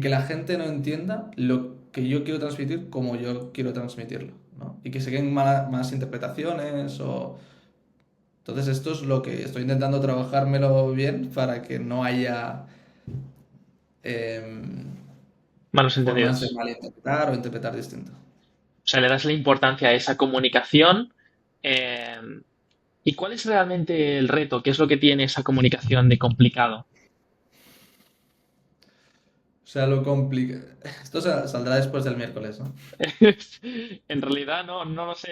que la gente no entienda lo que yo quiero transmitir como yo quiero transmitirlo, ¿no? Y que se queden malas interpretaciones o... Entonces esto es lo que estoy intentando trabajármelo bien para que no haya em, Malos formas de entendidos. malinterpretar o interpretar distinto. O sea, le das la importancia a esa comunicación. eh, ¿Y cuál es realmente el reto? ¿Qué es lo que tiene esa comunicación de complicado? O sea, lo complica... Esto saldrá después del miércoles, ¿no? En realidad no lo sé,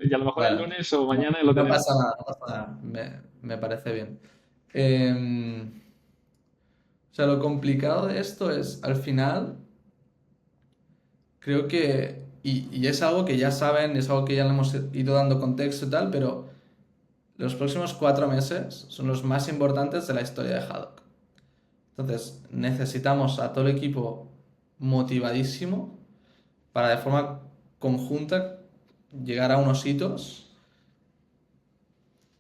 y a lo mejor el Bueno, lunes o no, mañana lo no pasa tenemos. nada, no pasa nada. Me parece bien. Em, o sea, lo complicado de esto es, al final, creo que, y es algo que ya saben, es algo que ya le hemos ido dando contexto y tal, pero los próximos 4 meses son los más importantes de la historia de Haddock. Entonces, necesitamos a todo el equipo motivadísimo para de forma conjunta llegar a unos hitos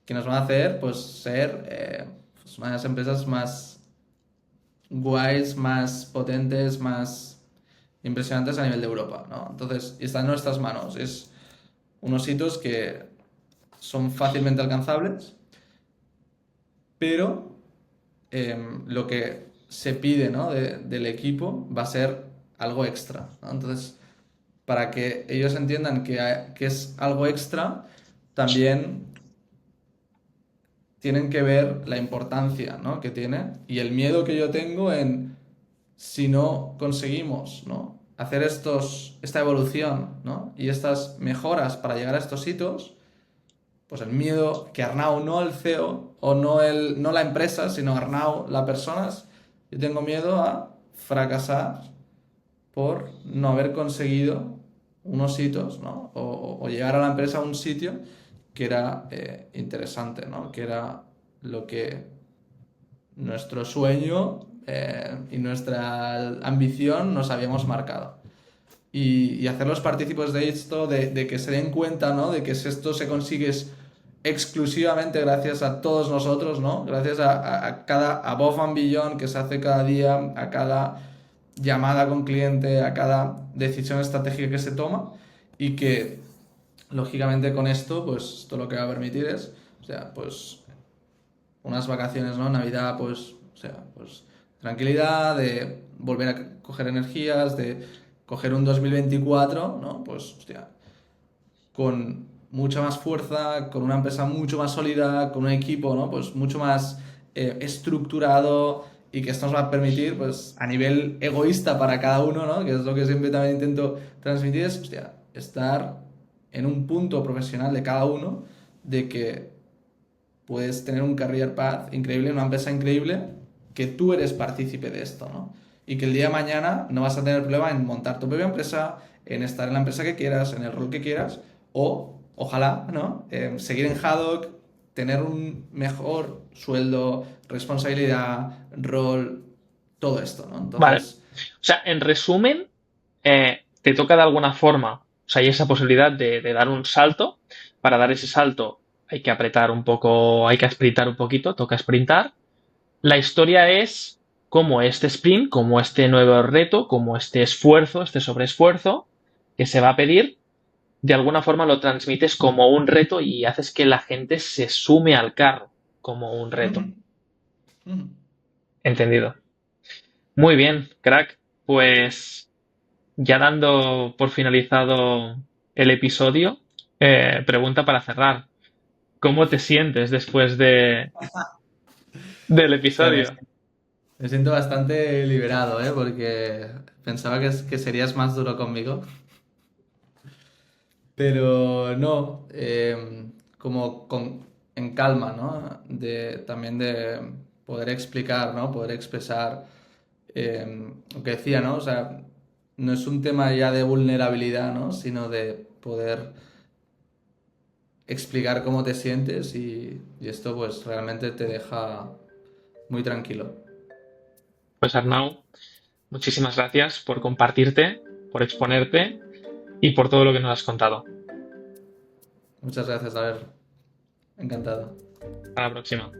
que nos van a hacer pues ser pues, una de las empresas más guays, más potentes, más impresionantes a nivel de Europa, ¿no? Entonces, está en nuestras manos. Es unos hitos que son fácilmente alcanzables, pero lo que se pide, ¿no? del equipo va a ser algo extra, ¿no? Entonces, para que ellos entiendan que es algo extra, también tienen que ver la importancia, ¿no? que tiene y el miedo que yo tengo en si no conseguimos, ¿no? hacer esta evolución, ¿no? y estas mejoras para llegar a estos hitos, pues el miedo que Arnau, no el CEO o no la empresa, sino Arnau, la persona, yo tengo miedo a fracasar por no haber conseguido unos hitos, ¿no? o llegar a la empresa a un sitio que era interesante, ¿no? Que era lo que nuestro sueño y nuestra ambición nos habíamos marcado. Y hacerlos partícipes de esto, de que se den cuenta, ¿no? De que si esto se consigue es exclusivamente gracias a todos nosotros, ¿no? Gracias a cada above and beyond que se hace cada día, a cada llamada con cliente, a cada decisión estratégica que se toma y que lógicamente con esto, pues esto lo que va a permitir es, o sea, pues unas vacaciones, ¿no? Navidad, pues, o sea, pues tranquilidad, de volver a coger energías, de coger un 2024, ¿no? Pues, hostia, con mucha más fuerza, con una empresa mucho más sólida, con un equipo, ¿no? Pues mucho más estructurado y que esto nos va a permitir, pues a nivel egoísta para cada uno, ¿no? Que es lo que siempre también intento transmitir, es, hostia, estar en un punto profesional de cada uno de que puedes tener un career path increíble, una empresa increíble, que tú eres partícipe de esto, ¿no? Y que el día de mañana no vas a tener problema en montar tu propia empresa, en estar en la empresa que quieras, en el rol que quieras, o ojalá, ¿no? Seguir en Haddock, tener un mejor sueldo, responsabilidad, rol, todo esto, ¿no? Vale. Entonces, O sea, en resumen, te toca de alguna forma, o sea, hay esa posibilidad de dar un salto. Para dar ese salto hay que apretar un poco, hay que sprintar un poquito, toca sprintar. La historia es cómo este sprint, como este nuevo reto, como este esfuerzo, este sobreesfuerzo que se va a pedir, de alguna forma lo transmites como un reto y haces que la gente se sume al carro como un reto. ujú, ujú. Entendido. Muy bien, crack. Pues ya dando por finalizado el episodio, pregunta para cerrar. ¿Cómo te sientes después del Hostia, episodio? me siento bastante liberado, ¿eh? Porque pensaba que serías más duro conmigo. Pero no, como en calma, ¿no? También de poder explicar, ¿no? Poder expresar lo que decía, ¿no? O sea, no es un tema ya de vulnerabilidad, ¿no? Sino de poder explicar cómo te sientes y esto pues realmente te deja muy tranquilo. Pues Arnau, muchísimas gracias por compartirte, por exponerte y por todo lo que nos has contado. Muchas gracias, a ver, encantado. Hasta la próxima.